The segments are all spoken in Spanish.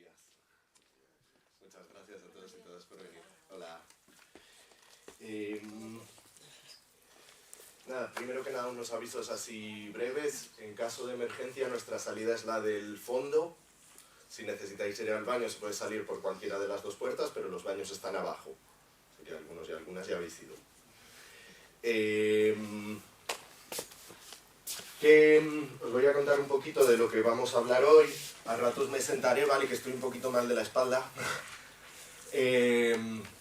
días. Muchas gracias a todos y todas por venir. Hola. Nada, primero que nada unos avisos así breves. En caso de emergencia nuestra salida es la del fondo. Si necesitáis ir al baño se puede salir por cualquiera de las dos puertas, pero los baños están abajo. Así que algunos y algunas ya habéis ido. Os voy a contar un poquito de lo que vamos a hablar hoy. A ratos me sentaré, vale, que estoy un poquito mal de la espalda.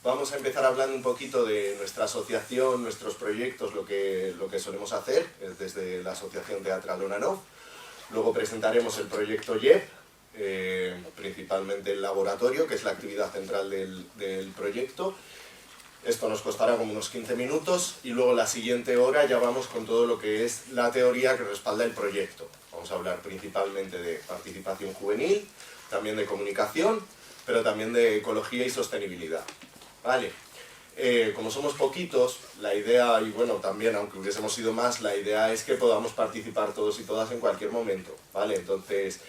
Vamos a empezar hablando un poquito de nuestra asociación, nuestros proyectos, lo que solemos hacer desde la Asociación Teatral Onanov. Luego presentaremos el proyecto YEP, principalmente el laboratorio, que es la actividad central del proyecto. Esto nos costará como unos 15 minutos y luego la siguiente hora ya vamos con todo lo que es la teoría que respalda el proyecto. Vamos a hablar principalmente de participación juvenil, también de comunicación, pero también de ecología y sostenibilidad. ¿Vale? Como somos poquitos, la idea, y bueno, también aunque hubiésemos sido más, la idea es que podamos participar todos y todas en cualquier momento. ¿Vale? Entonces,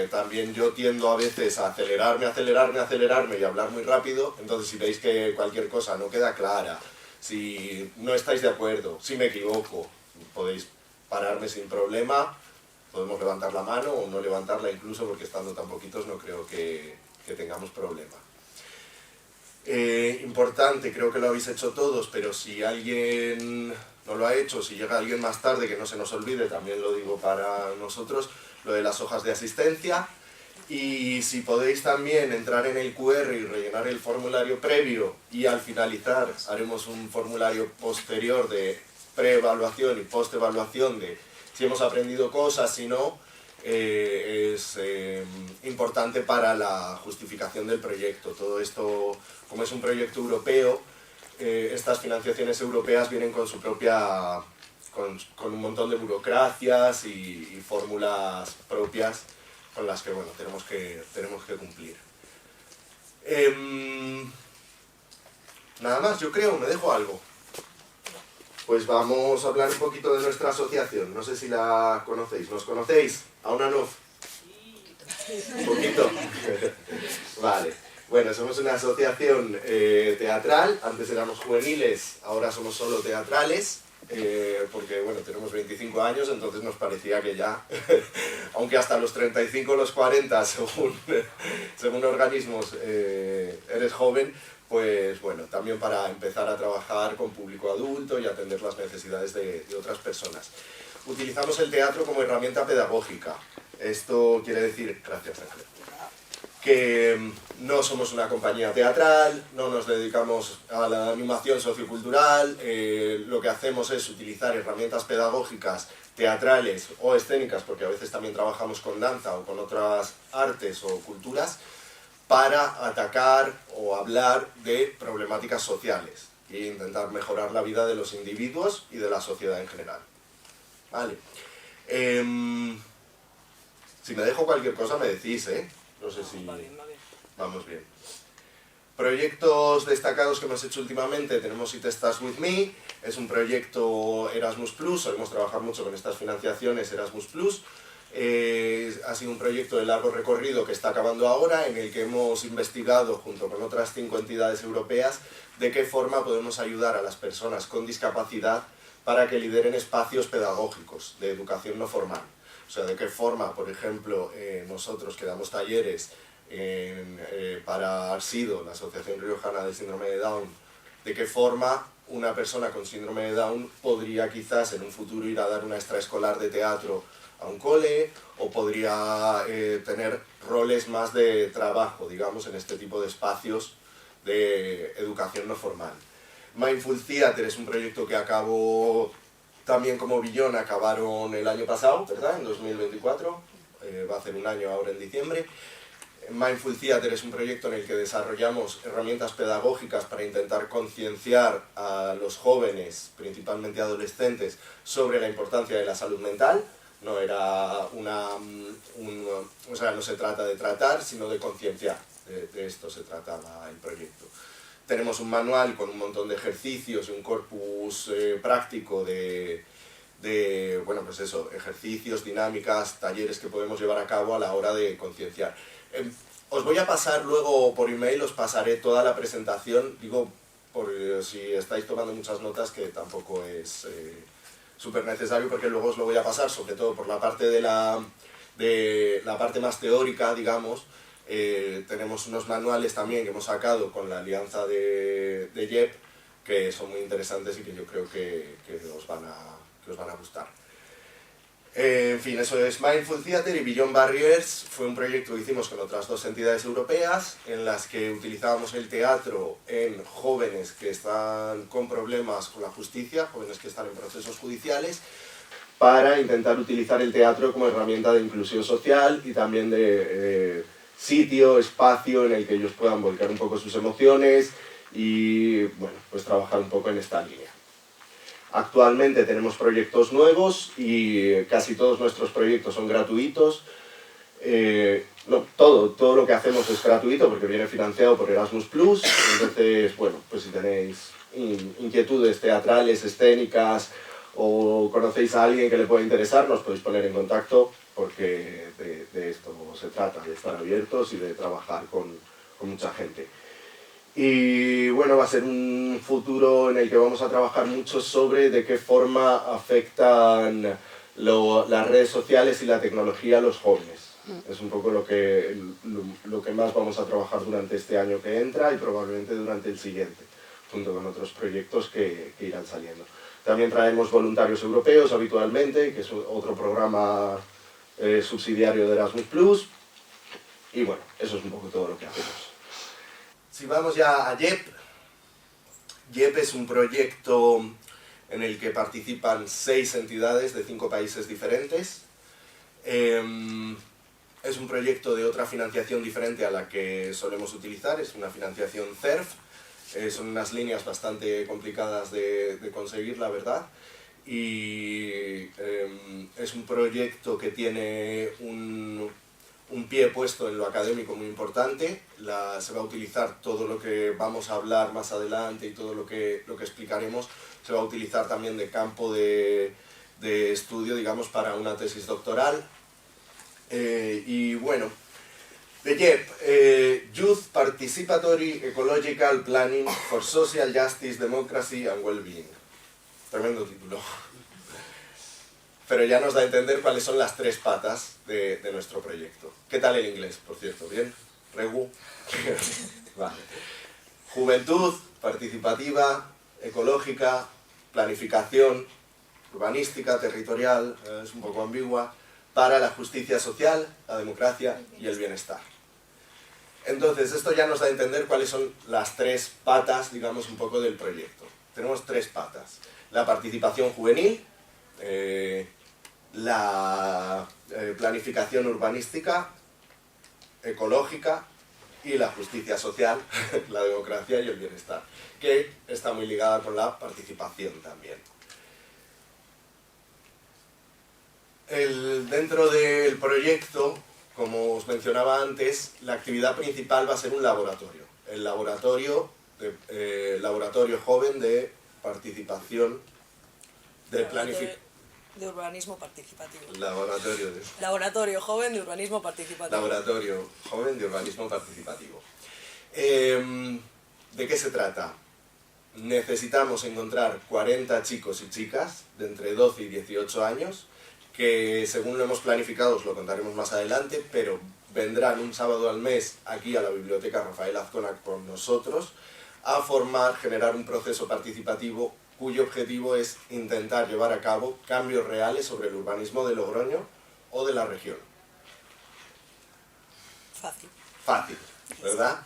también yo tiendo a veces a acelerarme y hablar muy rápido, entonces si veis que cualquier cosa no queda clara, si no estáis de acuerdo, si me equivoco, podéis pararme sin problema, podemos levantar la mano o no levantarla incluso, porque estando tan poquitos no creo que tengamos problema. Importante, creo que lo habéis hecho todos, pero si alguien no lo ha hecho, si llega alguien más tarde, que no se nos olvide, también lo digo para nosotros, lo de las hojas de asistencia, y si podéis también entrar en el QR y rellenar el formulario previo, y al finalizar haremos un formulario posterior de pre-evaluación y post-evaluación de si hemos aprendido cosas, si no, es importante para la justificación del proyecto. Todo esto, como es un proyecto europeo, estas financiaciones europeas vienen con su propia... Con un montón de burocracias y fórmulas propias con las que, bueno, tenemos que cumplir. Nada más, yo creo, me dejo algo. Pues vamos a hablar un poquito de nuestra asociación. No sé si la conocéis. ¿Nos conocéis? ¿A Onanov? ¿Un poquito? Vale. Bueno, somos una asociación teatral. Antes éramos juveniles, ahora somos solo teatrales. Porque bueno, tenemos 25 años, entonces nos parecía que ya, aunque hasta los 35 o los 40, según organismos, eres joven, pues bueno, también para empezar a trabajar con público adulto y atender las necesidades de otras personas. Utilizamos el teatro como herramienta pedagógica. Esto quiere decir, gracias Ángel, que no somos una compañía teatral, no nos dedicamos a la animación sociocultural, lo que hacemos es utilizar herramientas pedagógicas, teatrales o escénicas, porque a veces también trabajamos con danza o con otras artes o culturas, para atacar o hablar de problemáticas sociales e intentar mejorar la vida de los individuos y de la sociedad en general. Vale. Si me dejo cualquier cosa me decís, ¿eh? No sé si... Vamos bien. Proyectos destacados que hemos hecho últimamente, tenemos It Starts With Me, es un proyecto Erasmus+, solemos trabajar mucho con estas financiaciones Erasmus+, ha sido un proyecto de largo recorrido que está acabando ahora, en el que hemos investigado, junto con otras 5 entidades europeas, de qué forma podemos ayudar a las personas con discapacidad para que lideren espacios pedagógicos de educación no formal. O sea, de qué forma, por ejemplo, nosotros que damos talleres para ARSIDO, la Asociación Riojana de Síndrome de Down, de qué forma una persona con síndrome de Down podría quizás en un futuro ir a dar una extraescolar de teatro a un cole, o podría tener roles más de trabajo, digamos, en este tipo de espacios de educación no formal. Mindful Theatre es un proyecto que acabó también como Billón, acabaron el año pasado, ¿verdad? En 2024, va a hacer un año ahora en diciembre. Mindful Theatre es un proyecto en el que desarrollamos herramientas pedagógicas para intentar concienciar a los jóvenes, principalmente adolescentes, sobre la importancia de la salud mental. No era o sea, no se trata de tratar, sino de concienciar. De esto se trataba el proyecto. Tenemos un manual con un montón de ejercicios y un corpus práctico de de, bueno, pues eso, ejercicios, dinámicas, talleres que podemos llevar a cabo a la hora de concienciar. Os voy a pasar luego por email, os pasaré toda la presentación, digo, por si estáis tomando muchas notas, que tampoco es súper necesario, porque luego os lo voy a pasar, sobre todo por la parte de la parte más teórica, digamos. Tenemos unos manuales también que hemos sacado con la alianza de JEP, que son muy interesantes y que yo creo que os van a gustar. En fin, eso es Mindful Theatre. Y Beyond Barriers fue un proyecto que hicimos con otras 2 entidades europeas en las que utilizábamos el teatro en jóvenes que están con problemas con la justicia, jóvenes que están en procesos judiciales, para intentar utilizar el teatro como herramienta de inclusión social y también de sitio, espacio en el que ellos puedan volcar un poco sus emociones y, bueno, pues trabajar un poco en esta línea. Actualmente tenemos proyectos nuevos y casi todos nuestros proyectos son gratuitos. No, todo lo que hacemos es gratuito porque viene financiado por Erasmus+. Entonces, bueno, pues si tenéis inquietudes teatrales, escénicas, o conocéis a alguien que le pueda interesar, nos podéis poner en contacto, porque de esto se trata, de estar abiertos y de trabajar con mucha gente. Y bueno, va a ser un futuro en el que vamos a trabajar mucho sobre de qué forma afectan las redes sociales y la tecnología a los jóvenes. Es un poco lo que más vamos a trabajar durante este año que entra y probablemente durante el siguiente, junto con otros proyectos que irán saliendo. También traemos voluntarios europeos habitualmente, que es otro programa subsidiario de Erasmus+. Y bueno, eso es un poco todo lo que hacemos. Si vamos ya a JEP, JEP es un proyecto en el que participan 6 entidades de 5 países diferentes. Es un proyecto de otra financiación diferente a la que solemos utilizar, es una financiación CERF. Son unas líneas bastante complicadas de conseguir, la verdad. Y es un proyecto que tiene un pie puesto en lo académico muy importante. Se va a utilizar todo lo que vamos a hablar más adelante y todo lo que explicaremos, se va a utilizar también de campo de estudio, digamos, para una tesis doctoral. Y bueno, de JEP, Youth Participatory Ecological Planning for Social Justice, Democracy and Wellbeing. Tremendo título. Pero ya nos da a entender cuáles son las 3 patas de nuestro proyecto. ¿Qué tal el inglés, por cierto? ¿Bien? ¿Regu? Vale. Juventud, participativa, ecológica, planificación, urbanística, territorial, es un poco ambigua, para la justicia social, la democracia y el bienestar. Entonces, esto ya nos da a entender cuáles son las 3 patas, digamos, un poco del proyecto. Tenemos 3 patas. La participación juvenil, la planificación urbanística, ecológica y la justicia social, la democracia y el bienestar, que está muy ligada con la participación también. Dentro del proyecto, como os mencionaba antes, la actividad principal va a ser un laboratorio. El laboratorio joven de participación, de planificación. De urbanismo participativo. Laboratorio joven de urbanismo participativo. Laboratorio joven de urbanismo participativo. ¿De qué se trata? Necesitamos encontrar 40 chicos y chicas de entre 12 y 18 años, que según lo hemos planificado, os lo contaremos más adelante, pero vendrán un sábado al mes aquí a la Biblioteca Rafael Azcona con nosotros a generar un proceso participativo cuyo objetivo es intentar llevar a cabo cambios reales sobre el urbanismo de Logroño o de la región. Fácil, ¿verdad?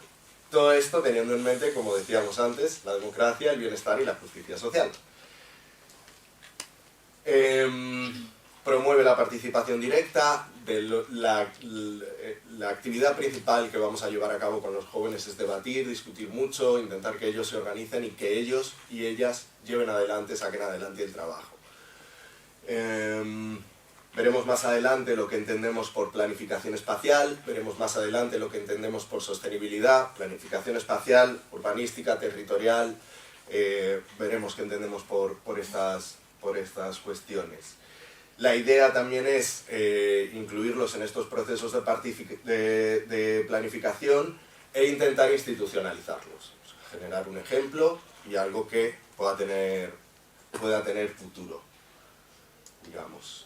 Todo esto teniendo en mente, como decíamos antes, la democracia, el bienestar y la justicia social. Promueve la participación directa. La actividad principal que vamos a llevar a cabo con los jóvenes es debatir, discutir mucho, intentar que ellos se organicen y que ellos y ellas lleven adelante, saquen adelante el trabajo. Veremos más adelante lo que entendemos por planificación espacial, veremos más adelante lo que entendemos por sostenibilidad, planificación espacial, urbanística, territorial, veremos qué entendemos por estas por estas cuestiones. La idea también es incluirlos en estos procesos de planificación e intentar institucionalizarlos, generar un ejemplo y algo que pueda tener futuro, digamos.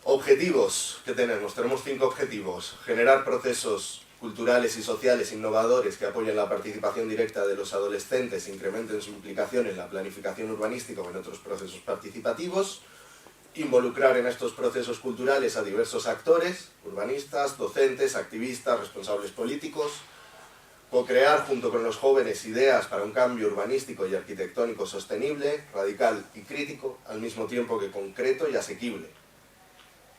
Objetivos que tenemos 5 objetivos: generar procesos culturales y sociales innovadores que apoyen la participación directa de los adolescentes e incrementen su implicación en la planificación urbanística o en otros procesos participativos; involucrar en estos procesos culturales a diversos actores, urbanistas, docentes, activistas, responsables políticos; co-crear junto con los jóvenes ideas para un cambio urbanístico y arquitectónico sostenible, radical y crítico, al mismo tiempo que concreto y asequible;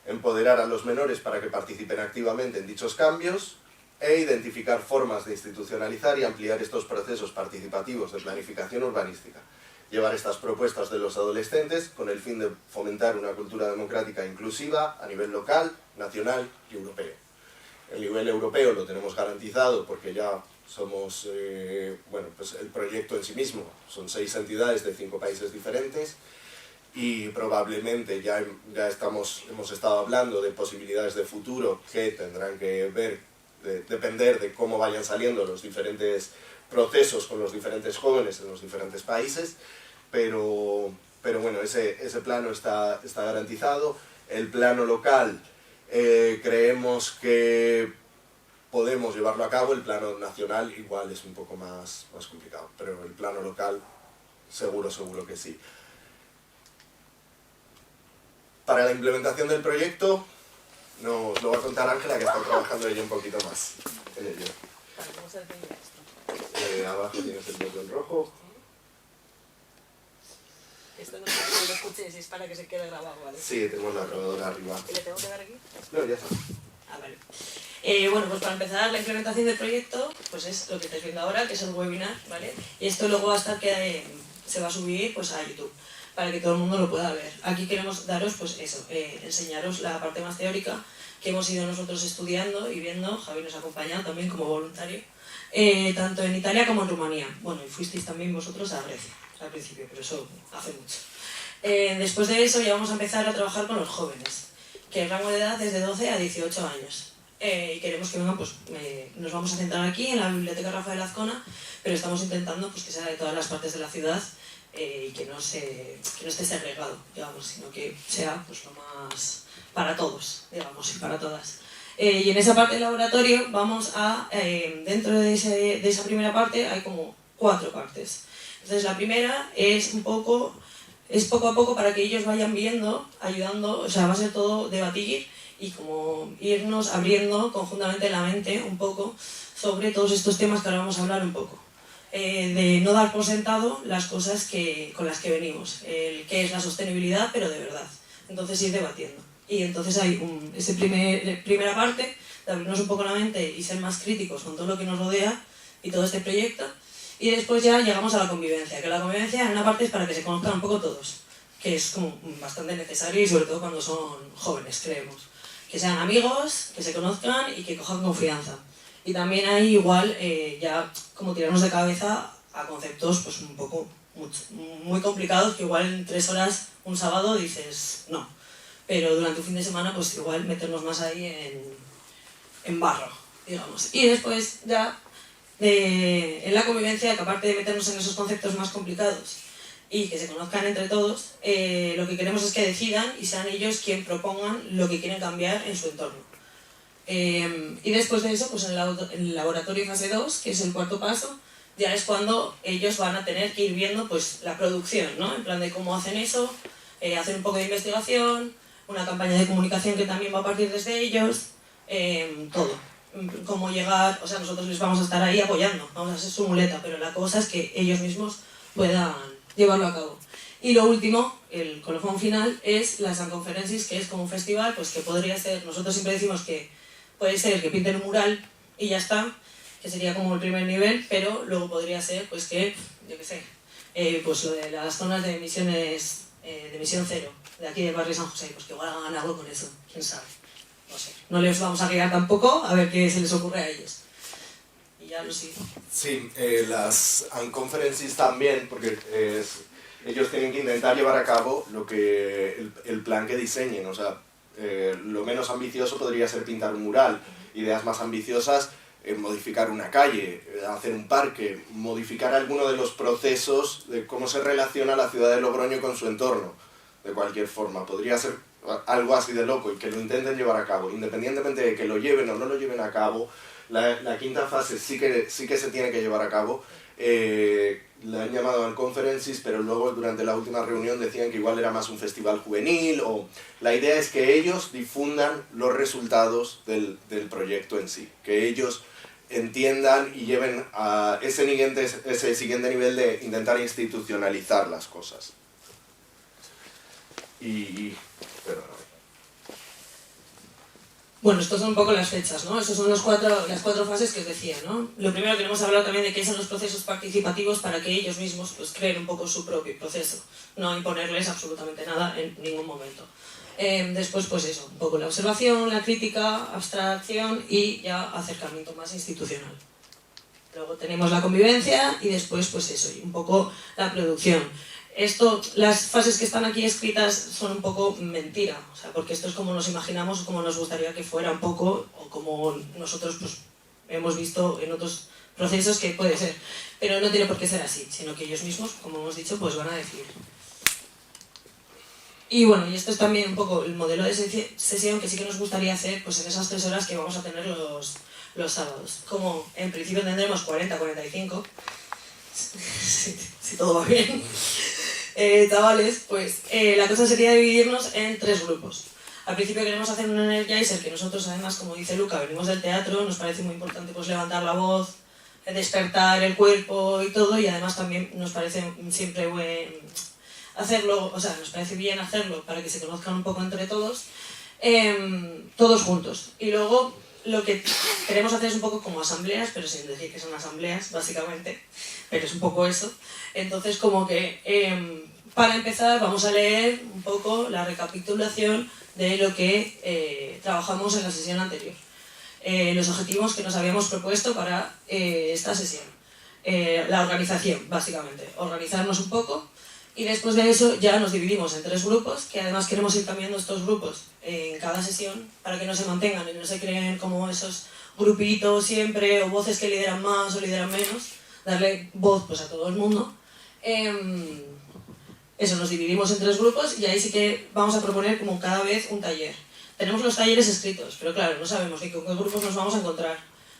empoderar a los menores para que participen activamente en dichos cambios; e identificar formas de institucionalizar y ampliar estos procesos participativos de planificación urbanística. Llevar estas propuestas de los adolescentes con el fin de fomentar una cultura democrática inclusiva a nivel local, nacional y europeo. El nivel europeo lo tenemos garantizado porque ya somos, pues el proyecto en sí mismo son 6 entidades de 5 países diferentes y probablemente ya hemos estado hablando de posibilidades de futuro que tendrán que depender de cómo vayan saliendo los diferentes procesos con los diferentes jóvenes en los diferentes países, pero bueno, ese plano está garantizado. El plano local creemos que podemos llevarlo a cabo, el plano nacional igual es un poco más complicado, pero el plano local seguro que sí. Para la implementación del proyecto nos lo va a contar Ángela, que está trabajando ella un poquito más en ello. ¿Cómo se define esto? Abajo tienes el botón rojo. Esto no sé si lo escuches, es para que se quede grabado, ¿vale? Sí, tenemos la grabadora arriba. ¿Y le tengo que dar aquí? No, ya está. Ah, vale. Bueno, pues para empezar la implementación del proyecto, pues es lo que estáis viendo ahora, que es el webinar, ¿vale? Y esto luego va a estar que se va a subir pues a YouTube, para que todo el mundo lo pueda ver. Aquí queremos daros, pues eso, enseñaros la parte más teórica que hemos ido nosotros estudiando y viendo. Javi nos ha acompañado también como voluntario, tanto en Italia como en Rumanía. Bueno, y fuisteis también vosotros a Grecia al principio, pero eso hace mucho. Después de eso ya vamos a empezar a trabajar con los jóvenes, que el rango de edad es de 12 a 18 años. Y queremos que vengan, pues nos vamos a centrar aquí en la Biblioteca Rafael Azcona, pero estamos intentando pues, que sea de todas las partes de la ciudad y que no esté segregado, digamos, sino que sea pues, lo más para todos, digamos, y para todas. Y en esa parte del laboratorio vamos a, dentro de esa primera parte hay como 4 partes. Entonces la primera es poco a poco para que ellos vayan viendo, ayudando, o sea, va a ser todo debatir y como irnos abriendo conjuntamente la mente un poco sobre todos estos temas que ahora vamos a hablar un poco. De no dar por sentado las cosas con las que venimos, qué es la sostenibilidad, pero de verdad. Entonces ir debatiendo. Y entonces hay esa primera parte de abrirnos un poco la mente y ser más críticos con todo lo que nos rodea y todo este proyecto. Y después ya llegamos a la convivencia, que la convivencia en una parte es para que se conozcan un poco todos, que es como bastante necesario y sobre todo cuando son jóvenes, creemos. Que sean amigos, que se conozcan y que cojan confianza. Y también hay igual ya como tirarnos de cabeza a conceptos pues un poco muy complicados que igual en 3 horas un sábado dices no, pero durante un fin de semana pues igual meternos más ahí en barro, digamos. Y después ya en la convivencia, que aparte de meternos en esos conceptos más complicados y que se conozcan entre todos, lo que queremos es que decidan y sean ellos quienes propongan lo que quieren cambiar en su entorno. Y después de eso, pues en el laboratorio fase 2, que es el 4.º paso, ya es cuando ellos van a tener que ir viendo pues, la producción, ¿no? En plan de cómo hacen eso, hacer un poco de investigación, una campaña de comunicación que también va a partir desde ellos, todo. Cómo llegar, o sea, nosotros les vamos a estar ahí apoyando, vamos a ser su muleta, pero la cosa es que ellos mismos puedan llevarlo a cabo. Y lo último, el colofón final, es la San Conferences, que es como un festival, pues que podría ser, nosotros siempre decimos que puede ser que pinten un mural y ya está, que sería como el primer nivel, pero luego podría ser, pues que, yo qué sé, pues lo de las zonas de emisiones, de emisión cero, de aquí del barrio San José, pues que igual hagan algo con eso, quién sabe. No sé, no les vamos a guiar tampoco, a ver qué se les ocurre a ellos. Y ya lo sigo. Sí, las Unconferences también, porque ellos tienen que intentar llevar a cabo lo que el plan que diseñen. O sea, lo menos ambicioso podría ser pintar un mural, ideas más ambiciosas, modificar una calle, hacer un parque, modificar alguno de los procesos de cómo se relaciona la ciudad de Logroño con su entorno, de cualquier forma. Podría ser algo así de loco y que lo intenten llevar a cabo, independientemente de que lo lleven o no lo lleven a cabo. La quinta fase sí que se tiene que llevar a cabo. La han llamado al Conferences, pero luego durante la última reunión decían que igual era más un festival juvenil. La idea es que ellos difundan los resultados del proyecto en sí, que ellos entiendan y lleven a ese siguiente nivel de intentar institucionalizar las cosas. Perdóname. Bueno, estas son un poco las fechas, ¿no? Esas son las cuatro fases que os decía, ¿no? Lo primero que hemos hablado también de qué son los procesos participativos para que ellos mismos pues, creen un poco su propio proceso, no imponerles absolutamente nada en ningún momento. Después, pues eso, un poco la observación, la crítica, abstracción y ya acercamiento más institucional. Luego tenemos la convivencia y después, pues eso, y un poco la producción. Las fases que están aquí escritas son un poco mentira, o sea, porque esto es como nos imaginamos o como nos gustaría que fuera un poco, o como nosotros pues, hemos visto en otros procesos que puede ser, pero no tiene por qué ser así, sino que ellos mismos, como hemos dicho, pues van a decidir. Y bueno, y esto es también un poco el modelo de sesión que sí que nos gustaría hacer pues en esas 3 horas que vamos a tener los sábados. Como en principio tendremos 40-45, si todo va bien. Chavales, pues la cosa sería dividirnos en 3 grupos. Al principio queremos hacer un energizer que nosotros además, como dice Luca, venimos del teatro, nos parece muy importante pues levantar la voz, despertar el cuerpo y todo, y además también nos parece siempre hacerlo, o sea, nos parece bien hacerlo para que se conozcan un poco entre todos, todos juntos. Y luego lo que queremos hacer es un poco como asambleas, pero sin decir que son asambleas, básicamente, pero es un poco eso. Entonces, como que para empezar vamos a leer un poco la recapitulación de lo que trabajamos en la sesión anterior. Los objetivos que nos habíamos propuesto para esta sesión. La organización, básicamente. Organizarnos un poco. Y después de eso ya nos dividimos en 3 grupos, que además queremos ir cambiando estos grupos en cada sesión para que no se mantengan y no se creen como esos grupitos siempre, o voces que lideran más o lideran menos, darle voz pues a todo el mundo. Eso, nos dividimos en 3 grupos y ahí sí que vamos a proponer como cada vez un taller. Tenemos los talleres escritos, pero claro, no sabemos ni con qué grupos nos vamos a encontrar,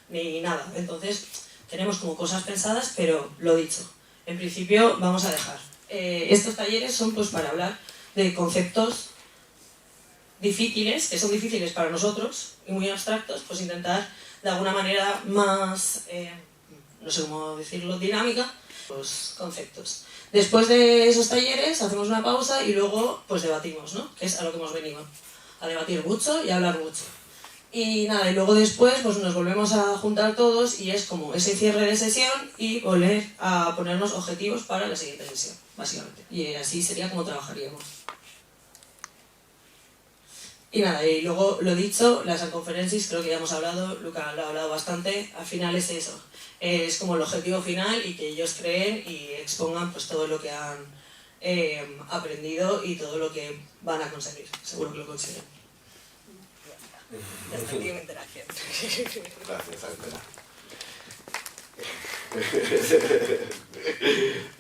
ni nada. Entonces tenemos como cosas pensadas, pero lo dicho, en principio vamos a dejar. Estos talleres son pues para hablar de conceptos difíciles, que son difíciles para nosotros y muy abstractos, pues intentar de alguna manera más, no sé cómo decirlo, dinámica, los conceptos. Después de esos talleres hacemos una pausa y luego pues debatimos, ¿no? Que es a lo que hemos venido, a debatir mucho y a hablar mucho. Y nada, y luego después pues nos volvemos a juntar todos y es como ese cierre de sesión y volver a ponernos objetivos para la siguiente sesión, básicamente. Y así sería como trabajaríamos. Y nada, y luego lo dicho, las conferencias creo que ya hemos hablado, Luca lo ha hablado bastante, al final es eso, es como el objetivo final y que ellos creen y expongan pues todo lo que han aprendido y todo lo que van a conseguir, seguro que lo consiguen. Ya está aquí mi interacción. Gracias, Ángela.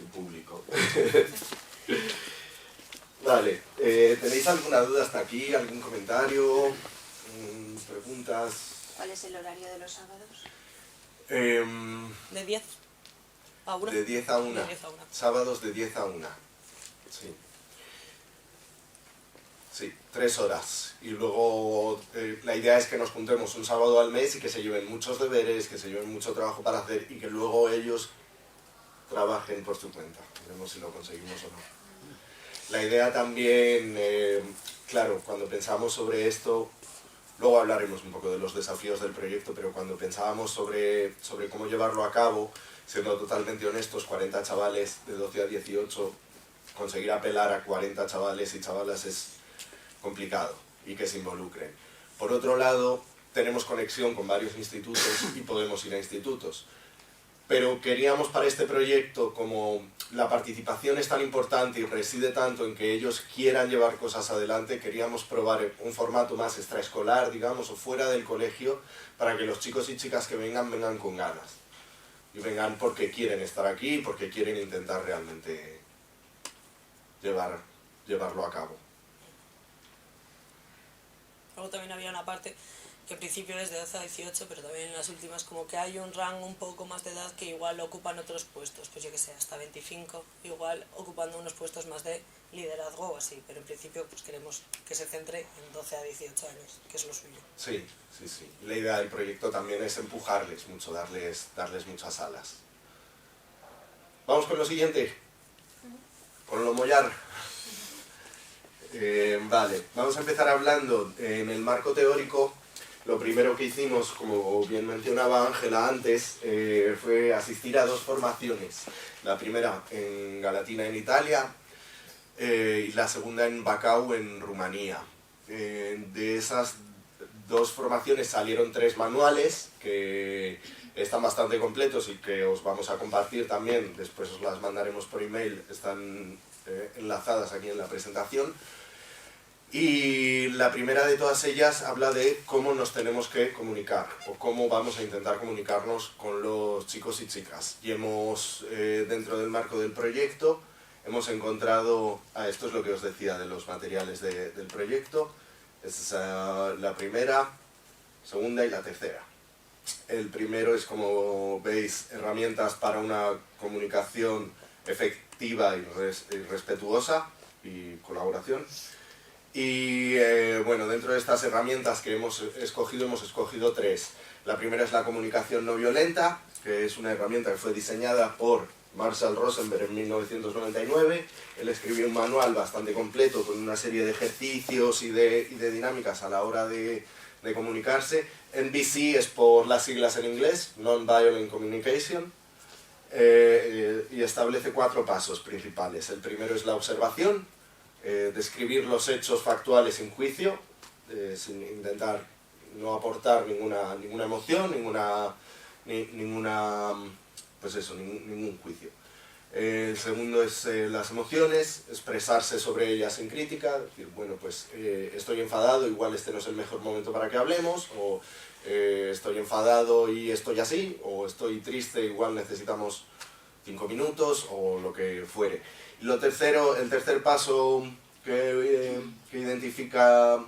El público. Vale, ¿tenéis alguna duda hasta aquí? ¿Algún comentario? ¿Preguntas? ¿Cuál es el horario de los sábados? ¿De 10 a 1? De 10 a 1. De 10 a 1. Sábados de 10 a 1. Sí. Sí, 3 horas. Y luego la idea es que nos juntemos un sábado al mes y que se lleven muchos deberes, que se lleven mucho trabajo para hacer y que luego ellos trabajen por su cuenta. Veremos si lo conseguimos o no. La idea también, claro, cuando pensamos sobre esto, luego hablaremos un poco de los desafíos del proyecto, pero cuando pensábamos sobre cómo llevarlo a cabo, siendo totalmente honestos, 40 chavales de 12 a 18, conseguir apelar a 40 chavales y chavalas es complicado y que se involucren. Por otro lado, tenemos conexión con varios institutos y podemos ir a institutos. pero queríamos para este proyecto, como la participación es tan importante y reside tanto en que ellos quieran llevar cosas adelante, queríamos probar un formato más extraescolar, digamos, o fuera del colegio, para que los chicos y chicas que vengan, vengan con ganas. Y vengan porque quieren estar aquí, porque quieren intentar realmente llevarlo a cabo. Luego también había una parte que en principio es de 12 a 18, pero también en las últimas como que hay un rango un poco más de edad que igual ocupan otros puestos, pues yo que sé, hasta 25, igual ocupando unos puestos más de liderazgo o así, pero en principio pues queremos que se centre en 12 a 18 años, que es lo suyo. Sí. La idea del proyecto también es empujarles mucho, darles muchas alas. Vamos con lo siguiente, con lo mollar. Vale, vamos a empezar hablando en el marco teórico. Lo primero que hicimos, como bien mencionaba Ángela antes, fue asistir a 2 formaciones. La primera en Galatina, en Italia, y la segunda en Bacău, en Rumanía. De esas 2 formaciones salieron 3 manuales que están bastante completos y que os vamos a compartir también, después os las mandaremos por email, están enlazadas aquí en la presentación. Y la primera de todas ellas habla de cómo nos tenemos que comunicar o cómo vamos a intentar comunicarnos con los chicos y chicas. Y hemos, dentro del marco del proyecto, hemos encontrado, esto es lo que os decía de los materiales del proyecto, es la primera, segunda y la tercera. El primero es, como veis, herramientas para una comunicación efectiva y respetuosa y colaboración. Y bueno, dentro de estas herramientas que hemos escogido 3. La primera es la comunicación no violenta, que es una herramienta que fue diseñada por Marshall Rosenberg en 1999. Él escribió un manual bastante completo con una serie de ejercicios y de dinámicas a la hora de comunicarse. NVC es por las siglas en inglés, Non-Violent Communication, y establece 4 pasos principales. El primero es la observación, describir los hechos factuales sin juicio, sin intentar no aportar ninguna emoción, ningún juicio. El segundo es las emociones, expresarse sobre ellas sin crítica, decir, bueno, pues estoy enfadado, igual este no es el mejor momento para que hablemos, o estoy enfadado y estoy así, o estoy triste, igual necesitamos 5 minutos, o lo que fuere. Y el tercer paso que identifica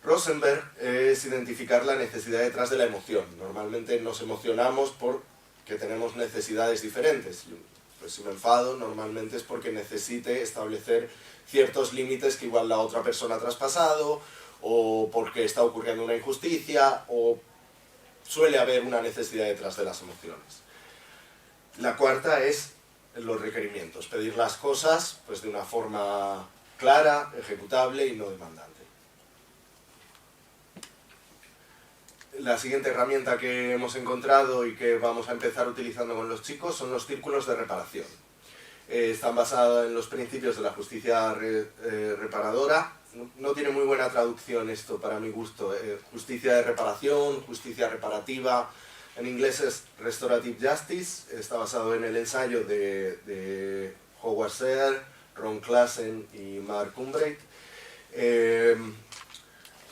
Rosenberg es identificar la necesidad detrás de la emoción. Normalmente nos emocionamos porque tenemos necesidades diferentes. Pues si me enfado, normalmente es porque necesite establecer ciertos límites que igual la otra persona ha traspasado, o porque está ocurriendo una injusticia, o suele haber una necesidad detrás de las emociones. La cuarta es los requerimientos, pedir las cosas pues, de una forma clara, ejecutable y no demandante. La siguiente herramienta que hemos encontrado y que vamos a empezar utilizando con los chicos son los círculos de reparación. Están basados en los principios de la justicia reparadora. No tiene muy buena traducción esto para mi gusto. Justicia de reparación, justicia reparativa. En inglés es Restorative Justice. Está basado en el ensayo de Howard Sear, Ron Klassen y Mark Umbreit.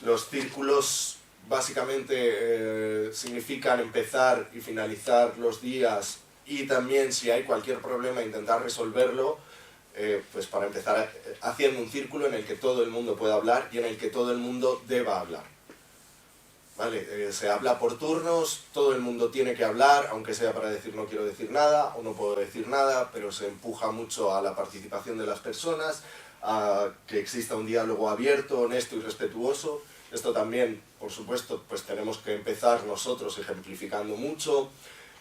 Los círculos básicamente significan empezar y finalizar los días, y también si hay cualquier problema intentar resolverlo, pues para empezar haciendo un círculo en el que todo el mundo pueda hablar y en el que todo el mundo deba hablar. ¿Vale? Se habla por turnos, todo el mundo tiene que hablar, aunque sea para decir no quiero decir nada o no puedo decir nada, pero se empuja mucho a la participación de las personas, a que exista un diálogo abierto, honesto y respetuoso. Esto también, por supuesto, pues tenemos que empezar nosotros ejemplificando mucho.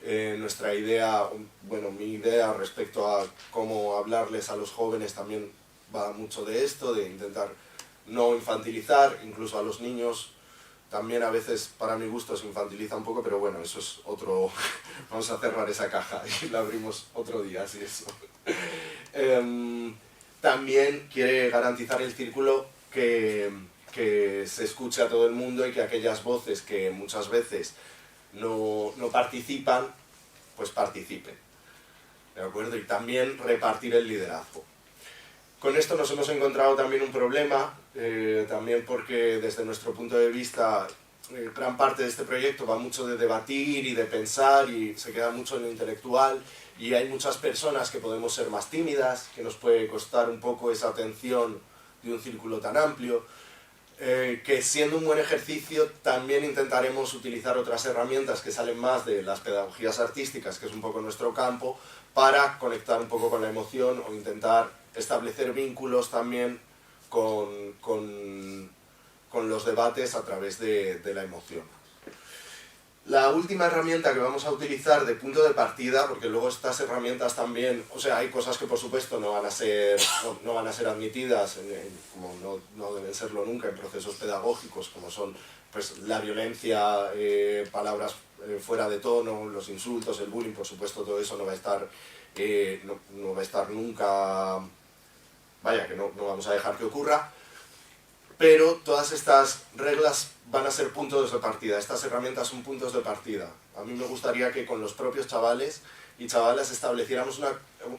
Nuestra idea, bueno, mi idea respecto a cómo hablarles a los jóvenes también va mucho de esto, de intentar no infantilizar, incluso a los niños. También a veces, para mi gusto, se infantiliza un poco, pero bueno, eso es otro... Vamos a cerrar esa caja y la abrimos otro día, así eso. También quiere garantizar el círculo que se escuche a todo el mundo y que aquellas voces que muchas veces no participan, pues participen, ¿de acuerdo? Y también repartir el liderazgo. Con esto nos hemos encontrado también un problema, también porque desde nuestro punto de vista gran parte de este proyecto va mucho de debatir y de pensar y se queda mucho en lo intelectual, y hay muchas personas que podemos ser más tímidas, que nos puede costar un poco esa atención de un círculo tan amplio, que siendo un buen ejercicio también intentaremos utilizar otras herramientas que salen más de las pedagogías artísticas, que es un poco nuestro campo, para conectar un poco con la emoción o intentar establecer vínculos también con los debates a través de la emoción. La última herramienta que vamos a utilizar de punto de partida, porque luego estas herramientas también, o sea, hay cosas que por supuesto no van a ser admitidas, como no deben serlo nunca en procesos pedagógicos, como son pues, la violencia, palabras fuera de tono, los insultos, el bullying, por supuesto todo eso no va a estar, no va a estar nunca, vaya, que no vamos a dejar que ocurra. Pero todas estas reglas van a ser puntos de partida, estas herramientas son puntos de partida. A mí me gustaría que con los propios chavales y chavalas estableciéramos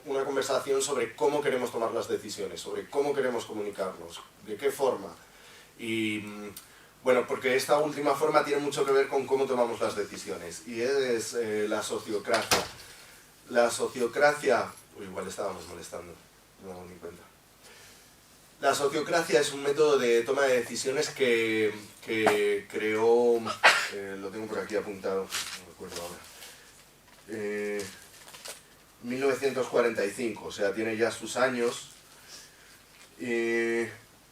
una conversación sobre cómo queremos tomar las decisiones, sobre cómo queremos comunicarnos, de qué forma. Y bueno, porque esta última forma tiene mucho que ver con cómo tomamos las decisiones, y es la sociocracia. La sociocracia... igual estábamos molestando, no me he dado ni cuenta. La sociocracia es un método de toma de decisiones que creó, lo tengo por aquí apuntado, no recuerdo ahora, 1945, o sea, tiene ya sus años,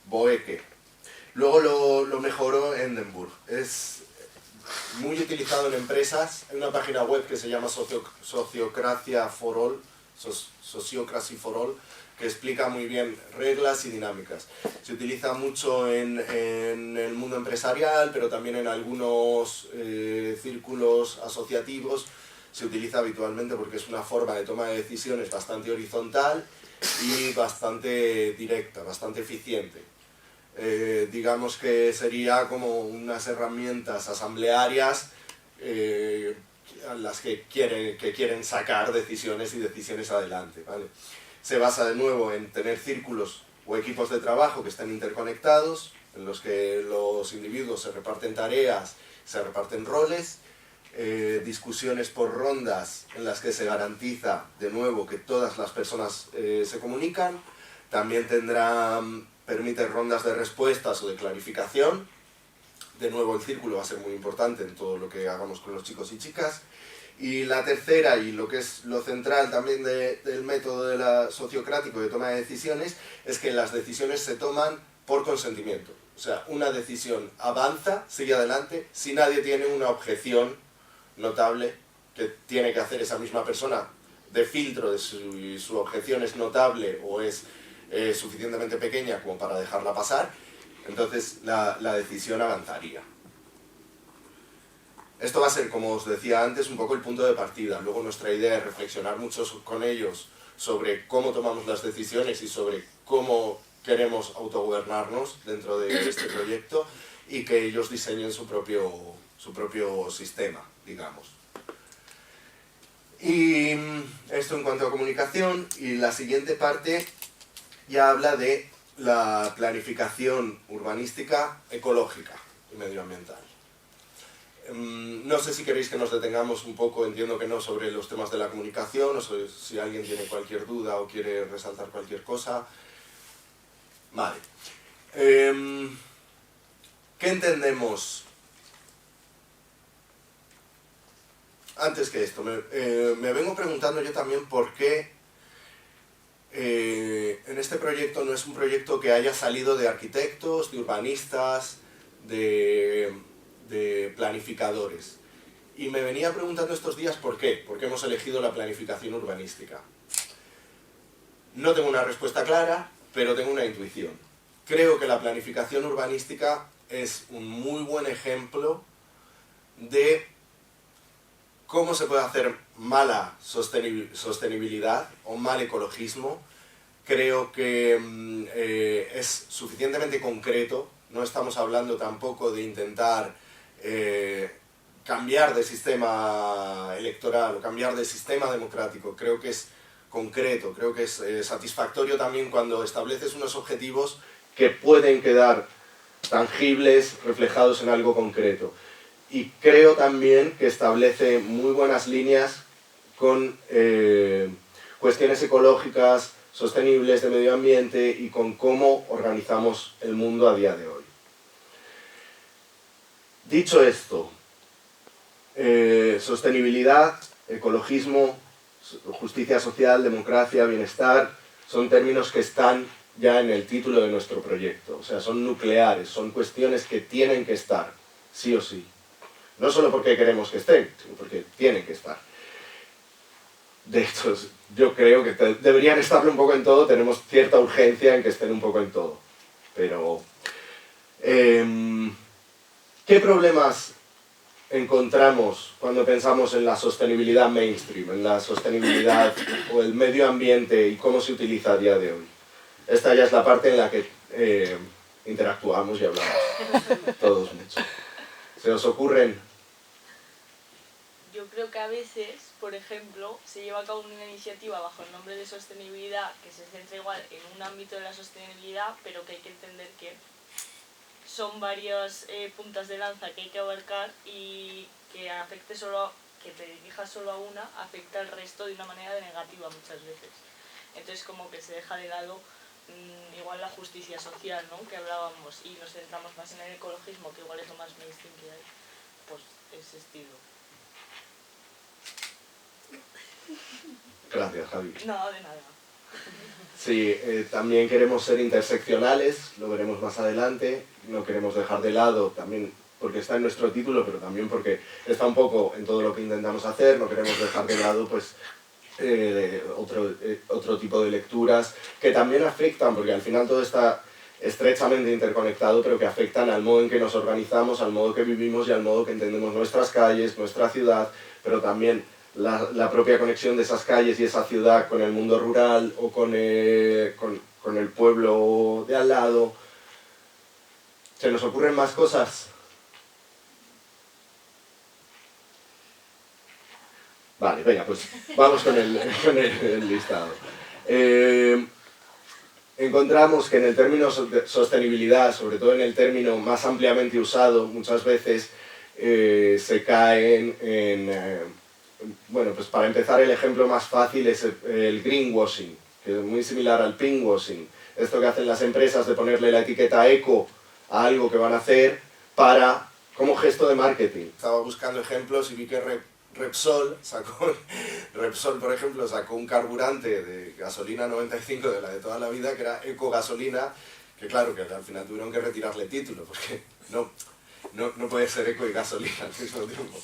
Boeke. Luego lo mejoró Hindenburg. Es muy utilizado en empresas. Hay una página web que se llama Sociocracia for All, Sociocracy for All, que explica muy bien reglas y dinámicas. Se utiliza mucho en el mundo empresarial, pero también en algunos círculos asociativos. Se utiliza habitualmente porque es una forma de toma de decisiones bastante horizontal y bastante directa, bastante eficiente. Digamos que sería como unas herramientas asamblearias a las que quieren sacar decisiones y decisiones adelante, ¿vale? Se basa de nuevo en tener círculos o equipos de trabajo que estén interconectados, en los que los individuos se reparten tareas, se reparten roles, discusiones por rondas en las que se garantiza de nuevo que todas las personas se comunican. También permite rondas de respuestas o de clarificación. De nuevo el círculo va a ser muy importante en todo lo que hagamos con los chicos y chicas. Y la tercera, y lo que es lo central también del método de la sociocrático de toma de decisiones, es que las decisiones se toman por consentimiento. O sea, una decisión avanza, sigue adelante, si nadie tiene una objeción notable que tiene que hacer esa misma persona de filtro de si su objeción es notable o es suficientemente pequeña como para dejarla pasar, entonces la decisión avanzaría. Esto va a ser, como os decía antes, un poco el punto de partida. Luego nuestra idea es reflexionar mucho con ellos sobre cómo tomamos las decisiones y sobre cómo queremos autogobernarnos dentro de este proyecto y que ellos diseñen su propio sistema, digamos. Y esto en cuanto a comunicación, y la siguiente parte ya habla de la planificación urbanística ecológica y medioambiental. No sé si queréis que nos detengamos un poco, entiendo que no, sobre los temas de la comunicación, o si alguien tiene cualquier duda o quiere resaltar cualquier cosa. Vale. ¿Qué entendemos? Antes que esto, me vengo preguntando yo también por qué en este proyecto no es un proyecto que haya salido de arquitectos, de urbanistas, de planificadores. Y me venía preguntando estos días por qué hemos elegido la planificación urbanística. No tengo una respuesta clara, pero tengo una intuición. Creo que la planificación urbanística es un muy buen ejemplo de cómo se puede hacer mala sostenibilidad o mal ecologismo. Creo que es suficientemente concreto, no estamos hablando tampoco de intentar cambiar de sistema electoral o cambiar de sistema democrático. Creo que es concreto, creo que es satisfactorio también cuando estableces unos objetivos que pueden quedar tangibles, reflejados en algo concreto. Y creo también que establece muy buenas líneas con cuestiones ecológicas, sostenibles de medio ambiente y con cómo organizamos el mundo a día de hoy. Dicho esto, sostenibilidad, ecologismo, justicia social, democracia, bienestar, son términos que están ya en el título de nuestro proyecto. O sea, son nucleares, son cuestiones que tienen que estar, sí o sí. No solo porque queremos que estén, sino porque tienen que estar. De hecho, yo creo que deberían estarlo un poco en todo, tenemos cierta urgencia en que estén un poco en todo. Pero, ¿qué problemas encontramos cuando pensamos en la sostenibilidad mainstream, en la sostenibilidad o el medio ambiente y cómo se utiliza a día de hoy? Esta ya es la parte en la que interactuamos y hablamos todos mucho. ¿Se os ocurren? Yo creo que a veces, por ejemplo, se lleva a cabo una iniciativa bajo el nombre de sostenibilidad que se centra igual en un ámbito de la sostenibilidad, pero que hay que entender que son varias puntas de lanza que hay que abarcar y que que te dirijas solo a una afecta al resto de una manera negativa muchas veces. Entonces como que se deja de lado igual la justicia social, ¿no?, que hablábamos, y nos centramos más en el ecologismo, que igual es lo más mainstream que hay, pues ese estilo. Gracias, Javi. No, de nada. Sí, también queremos ser interseccionales, lo veremos más adelante, no queremos dejar de lado, también porque está en nuestro título, pero también porque está un poco en todo lo que intentamos hacer, no queremos dejar de lado pues otro tipo de lecturas que también afectan, porque al final todo está estrechamente interconectado, pero que afectan al modo en que nos organizamos, al modo que vivimos y al modo que entendemos nuestras calles, nuestra ciudad, pero también la propia conexión de esas calles y esa ciudad con el mundo rural o con el pueblo de al lado. ¿Se nos ocurren más cosas? Vale, venga, pues vamos con el listado. Encontramos que en el término sostenibilidad, sobre todo en el término más ampliamente usado, muchas veces se caen en... bueno, pues para empezar el ejemplo más fácil es el greenwashing, que es muy similar al pinkwashing. Esto que hacen las empresas de ponerle la etiqueta eco a algo que van a hacer como gesto de marketing. Estaba buscando ejemplos y vi que Repsol, por ejemplo, sacó un carburante de gasolina 95 de la de toda la vida, que era ecogasolina, que claro, que al final tuvieron que retirarle título, porque no puede ser eco y gasolina al mismo tiempo.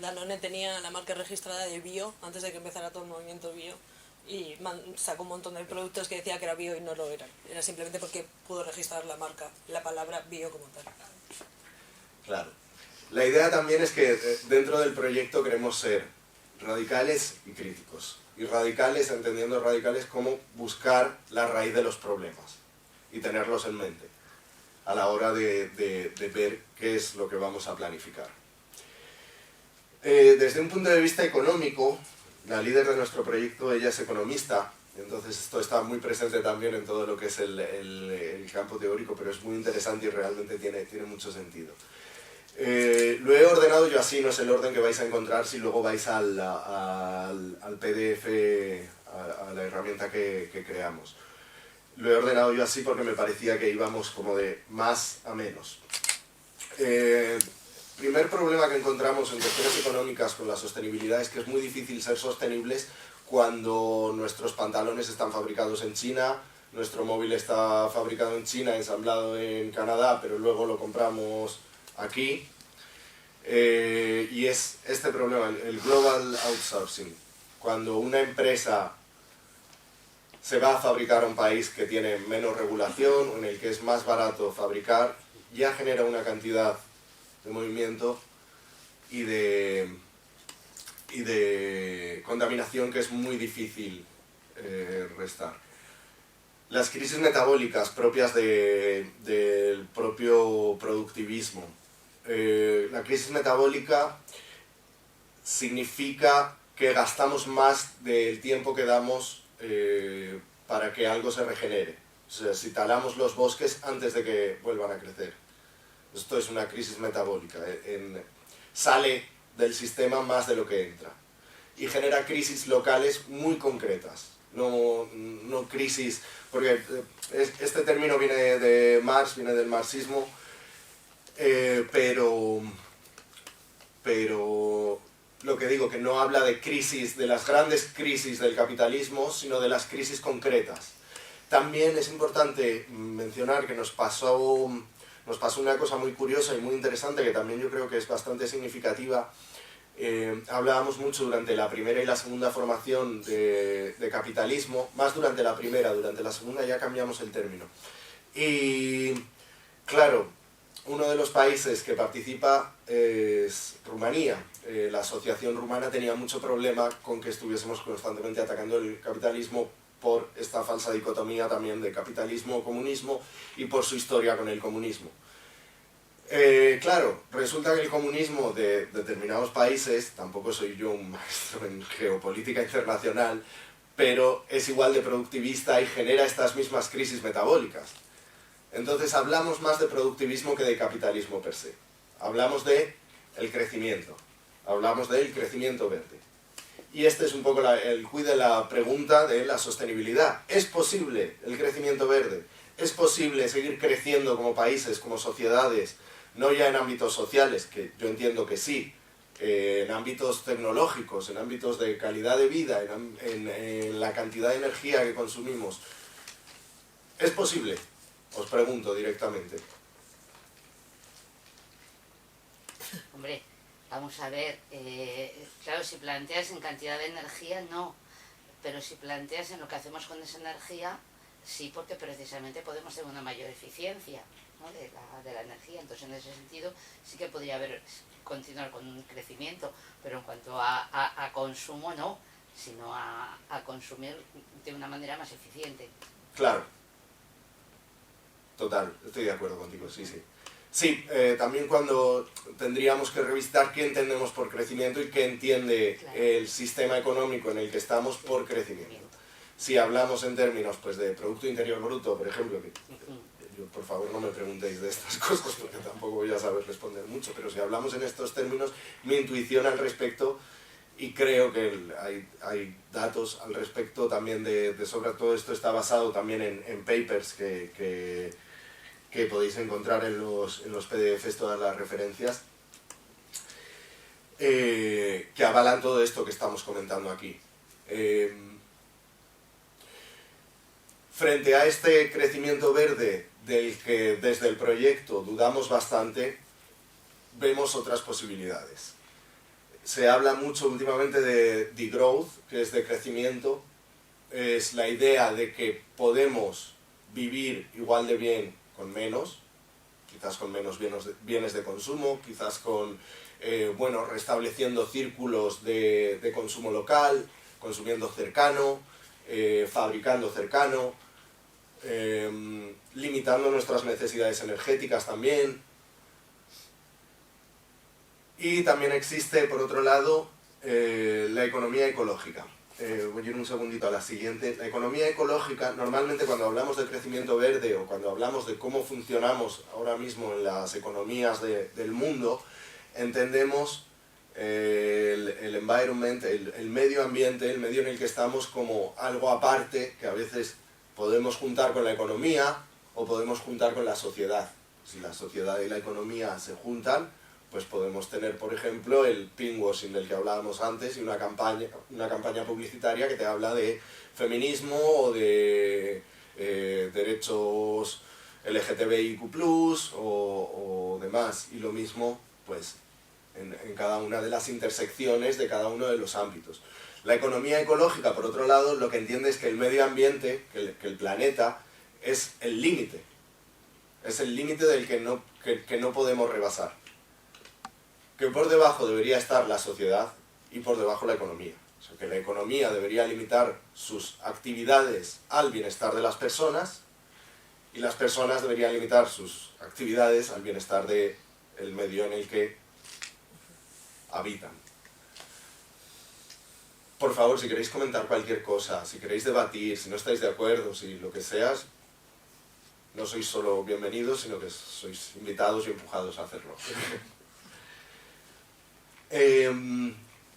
Danone tenía la marca registrada de bio antes de que empezara todo el movimiento bio y sacó un montón de productos que decía que era bio y no lo eran. Era simplemente porque pudo registrar la marca, la palabra bio como tal. Claro. La idea también es que dentro del proyecto queremos ser radicales y críticos. Y radicales, entendiendo radicales como buscar la raíz de los problemas y tenerlos en mente a la hora de ver qué es lo que vamos a planificar. Desde un punto de vista económico, la líder de nuestro proyecto, ella es economista, entonces esto está muy presente también en todo lo que es el campo teórico, pero es muy interesante y realmente tiene mucho sentido. Lo he ordenado yo así, no es el orden que vais a encontrar si luego vais al PDF, a la herramienta que creamos. Lo he ordenado yo así porque me parecía que íbamos como de más a menos. Primer problema que encontramos en cuestiones económicas con la sostenibilidad es que es muy difícil ser sostenibles cuando nuestros pantalones están fabricados en China, nuestro móvil está fabricado en China, ensamblado en Canadá, pero luego lo compramos aquí. Y es este problema, el global outsourcing. Cuando una empresa se va a fabricar a un país que tiene menos regulación, en el que es más barato fabricar, ya genera una cantidad de movimiento y de contaminación que es muy difícil restar. Las crisis metabólicas propias del propio productivismo la crisis metabólica significa que gastamos más del tiempo que damos para que algo se regenere. O sea, si talamos los bosques antes de que vuelvan a crecer. Esto es una crisis metabólica. Sale del sistema más de lo que entra. Y genera crisis locales muy concretas. No crisis, porque este término viene de Marx, viene del marxismo, pero lo que digo, que no habla de crisis, de las grandes crisis del capitalismo, sino de las crisis concretas. También es importante mencionar que nos pasó una cosa muy curiosa y muy interesante, que también yo creo que es bastante significativa. Hablábamos mucho durante la primera y la segunda formación de capitalismo, más durante la primera, durante la segunda ya cambiamos el término. Y claro, uno de los países que participa es Rumanía. La asociación rumana tenía mucho problema con que estuviésemos constantemente atacando el capitalismo por esta falsa dicotomía también de capitalismo-comunismo y por su historia con el comunismo. Claro, resulta que el comunismo de determinados países, tampoco soy yo un maestro en geopolítica internacional, pero es igual de productivista y genera estas mismas crisis metabólicas. Entonces hablamos más de productivismo que de capitalismo per se. Hablamos de el crecimiento, hablamos del crecimiento verde. Y este es un poco el quid de la pregunta de la sostenibilidad. ¿Es posible el crecimiento verde? ¿Es posible seguir creciendo como países, como sociedades, no ya en ámbitos sociales, que yo entiendo que sí, en ámbitos tecnológicos, en ámbitos de calidad de vida, en la cantidad de energía que consumimos? ¿Es posible? Os pregunto directamente. Hombre, vamos a ver, claro, si planteas en cantidad de energía, no, pero si planteas en lo que hacemos con esa energía, sí, porque precisamente podemos tener una mayor eficiencia, ¿no?, de la energía. Entonces, en ese sentido, sí que podría continuar con un crecimiento, pero en cuanto a consumo, no, sino a consumir de una manera más eficiente. Claro. Total, estoy de acuerdo contigo, sí, sí. Sí, también cuando tendríamos que revisitar qué entendemos por crecimiento y qué entiende el sistema económico en el que estamos por crecimiento. Si hablamos en términos pues, de Producto Interior Bruto, por ejemplo, que yo, por favor no me preguntéis de estas cosas porque tampoco voy a saber responder mucho, pero si hablamos en estos términos, mi intuición al respecto, y creo que hay datos al respecto también de sobre todo esto está basado también en papers que podéis encontrar en los PDFs todas las referencias, que avalan todo esto que estamos comentando aquí. Frente a este crecimiento verde del que desde el proyecto dudamos bastante, vemos otras posibilidades. Se habla mucho últimamente de degrowth, que es de crecimiento. Es la idea de que podemos vivir igual de bien con menos, quizás con menos bienes de consumo, quizás con, restableciendo círculos de consumo local, consumiendo cercano, fabricando cercano, limitando nuestras necesidades energéticas también. Y también existe, por otro lado, la economía ecológica. Voy a ir un segundito a la siguiente. La economía ecológica, normalmente cuando hablamos de crecimiento verde o cuando hablamos de cómo funcionamos ahora mismo en las economías del mundo, entendemos el environment, el medio ambiente, el medio en el que estamos como algo aparte que a veces podemos juntar con la economía o podemos juntar con la sociedad. Si la sociedad y la economía se juntan, pues podemos tener, por ejemplo, el pinkwashing del que hablábamos antes y una campaña publicitaria que te habla de feminismo o de derechos LGTBIQ+, o demás. Y lo mismo, pues, en cada una de las intersecciones de cada uno de los ámbitos. La economía ecológica, por otro lado, lo que entiende es que el medio ambiente, que el planeta, es el límite. Es el límite del que no podemos rebasar. Que por debajo debería estar la sociedad y por debajo la economía. O sea, que la economía debería limitar sus actividades al bienestar de las personas y las personas deberían limitar sus actividades al bienestar del el medio en el que habitan. Por favor, si queréis comentar cualquier cosa, si queréis debatir, si no estáis de acuerdo, si lo que seas, no sois solo bienvenidos, sino que sois invitados y empujados a hacerlo.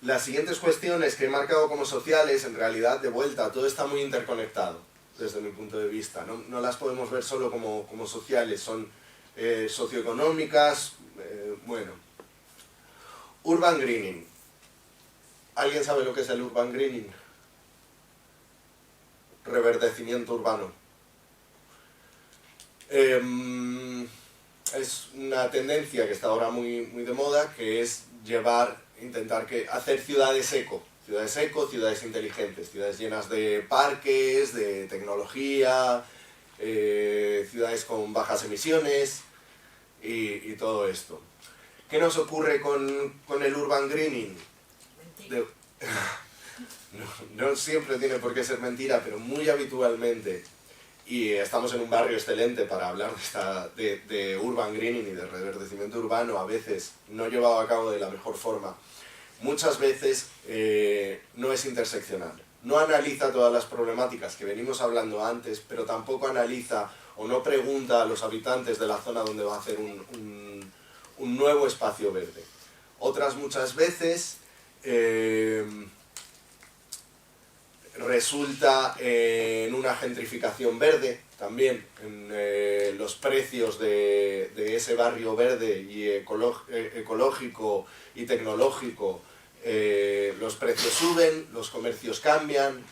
Las siguientes cuestiones que he marcado como sociales, en realidad, de vuelta, todo está muy interconectado, desde mi punto de vista. No las podemos ver solo como sociales, son socioeconómicas, bueno. Urban greening. ¿Alguien sabe lo que es el urban greening? Reverdecimiento urbano. Es una tendencia que está ahora muy de moda, que es intentar hacer ciudades eco, ciudades inteligentes, ciudades llenas de parques, de tecnología, ciudades con bajas emisiones y todo esto. ¿Qué nos ocurre con el urban greening? No siempre tiene por qué ser mentira, pero muy habitualmente, y estamos en un barrio excelente para hablar de urban greening y de reverdecimiento urbano, a veces no llevado a cabo de la mejor forma, muchas veces no es interseccional. No analiza todas las problemáticas que venimos hablando antes, pero tampoco analiza o no pregunta a los habitantes de la zona donde va a hacer un nuevo espacio verde. Otras muchas veces resulta en una gentrificación verde también, en los precios de ese barrio verde y ecológico y tecnológico, los precios suben, los comercios cambian.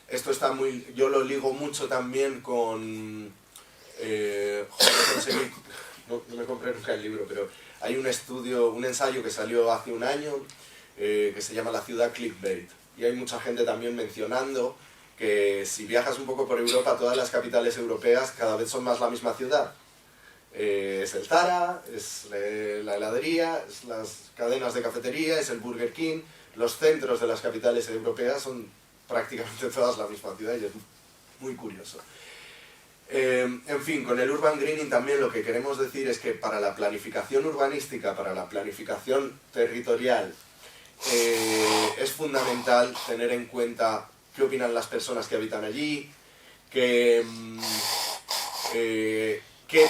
Esto está yo lo ligo mucho también con... no me compré nunca el libro, pero hay un ensayo que salió hace un año que se llama La ciudad clickbait. Y hay mucha gente también mencionando que si viajas un poco por Europa, todas las capitales europeas cada vez son más la misma ciudad. Es el Zara, es la heladería, es las cadenas de cafetería, es el Burger King. Los centros de las capitales europeas son prácticamente todas la misma ciudad y es muy curioso. En fin, con el urban greening también lo que queremos decir es que para la planificación urbanística, para la planificación territorial, es fundamental tener en cuenta qué opinan las personas que habitan allí, qué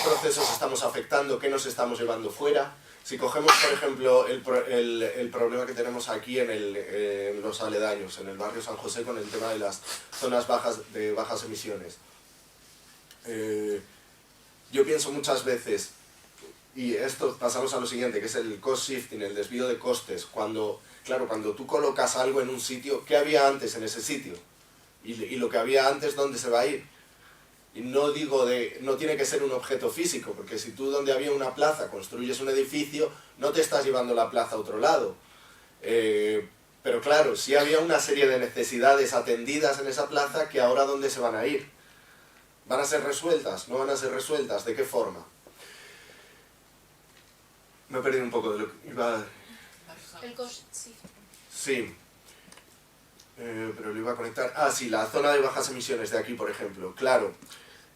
procesos estamos afectando, qué nos estamos llevando fuera. Si cogemos, por ejemplo, el problema que tenemos aquí en los aledaños, en el barrio San José, con el tema de las zonas de bajas emisiones. Yo pienso muchas veces, y esto pasamos a lo siguiente, que es el cost shifting, el desvío de costes. Cuando tú colocas algo en un sitio, ¿qué había antes en ese sitio? Y lo que había antes, ¿dónde se va a ir? Y no tiene que ser un objeto físico, porque si tú donde había una plaza construyes un edificio, no te estás llevando la plaza a otro lado. Pero claro, sí había una serie de necesidades atendidas en esa plaza que ahora ¿dónde se van a ir? ¿Van a ser resueltas? ¿No van a ser resueltas? ¿De qué forma? Me he perdido un poco de lo que iba a... El cost, sí. Sí. Pero lo iba a conectar... Ah, sí, la zona de bajas emisiones de aquí, por ejemplo. Claro,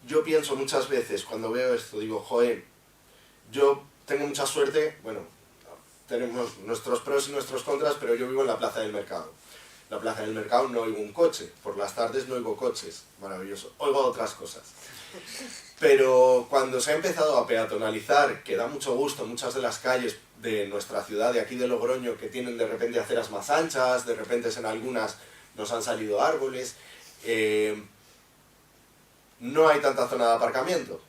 yo pienso muchas veces cuando veo esto, digo, joder, yo tengo mucha suerte, bueno, tenemos nuestros pros y nuestros contras, pero yo vivo en la Plaza del Mercado. En la Plaza del Mercado no oigo un coche, por las tardes no oigo coches, maravilloso, oigo otras cosas. Pero cuando se ha empezado a peatonalizar, que da mucho gusto, muchas de las calles de nuestra ciudad, de aquí de Logroño, que tienen de repente aceras más anchas, de repente en algunas nos han salido árboles, no hay tanta zona de aparcamiento.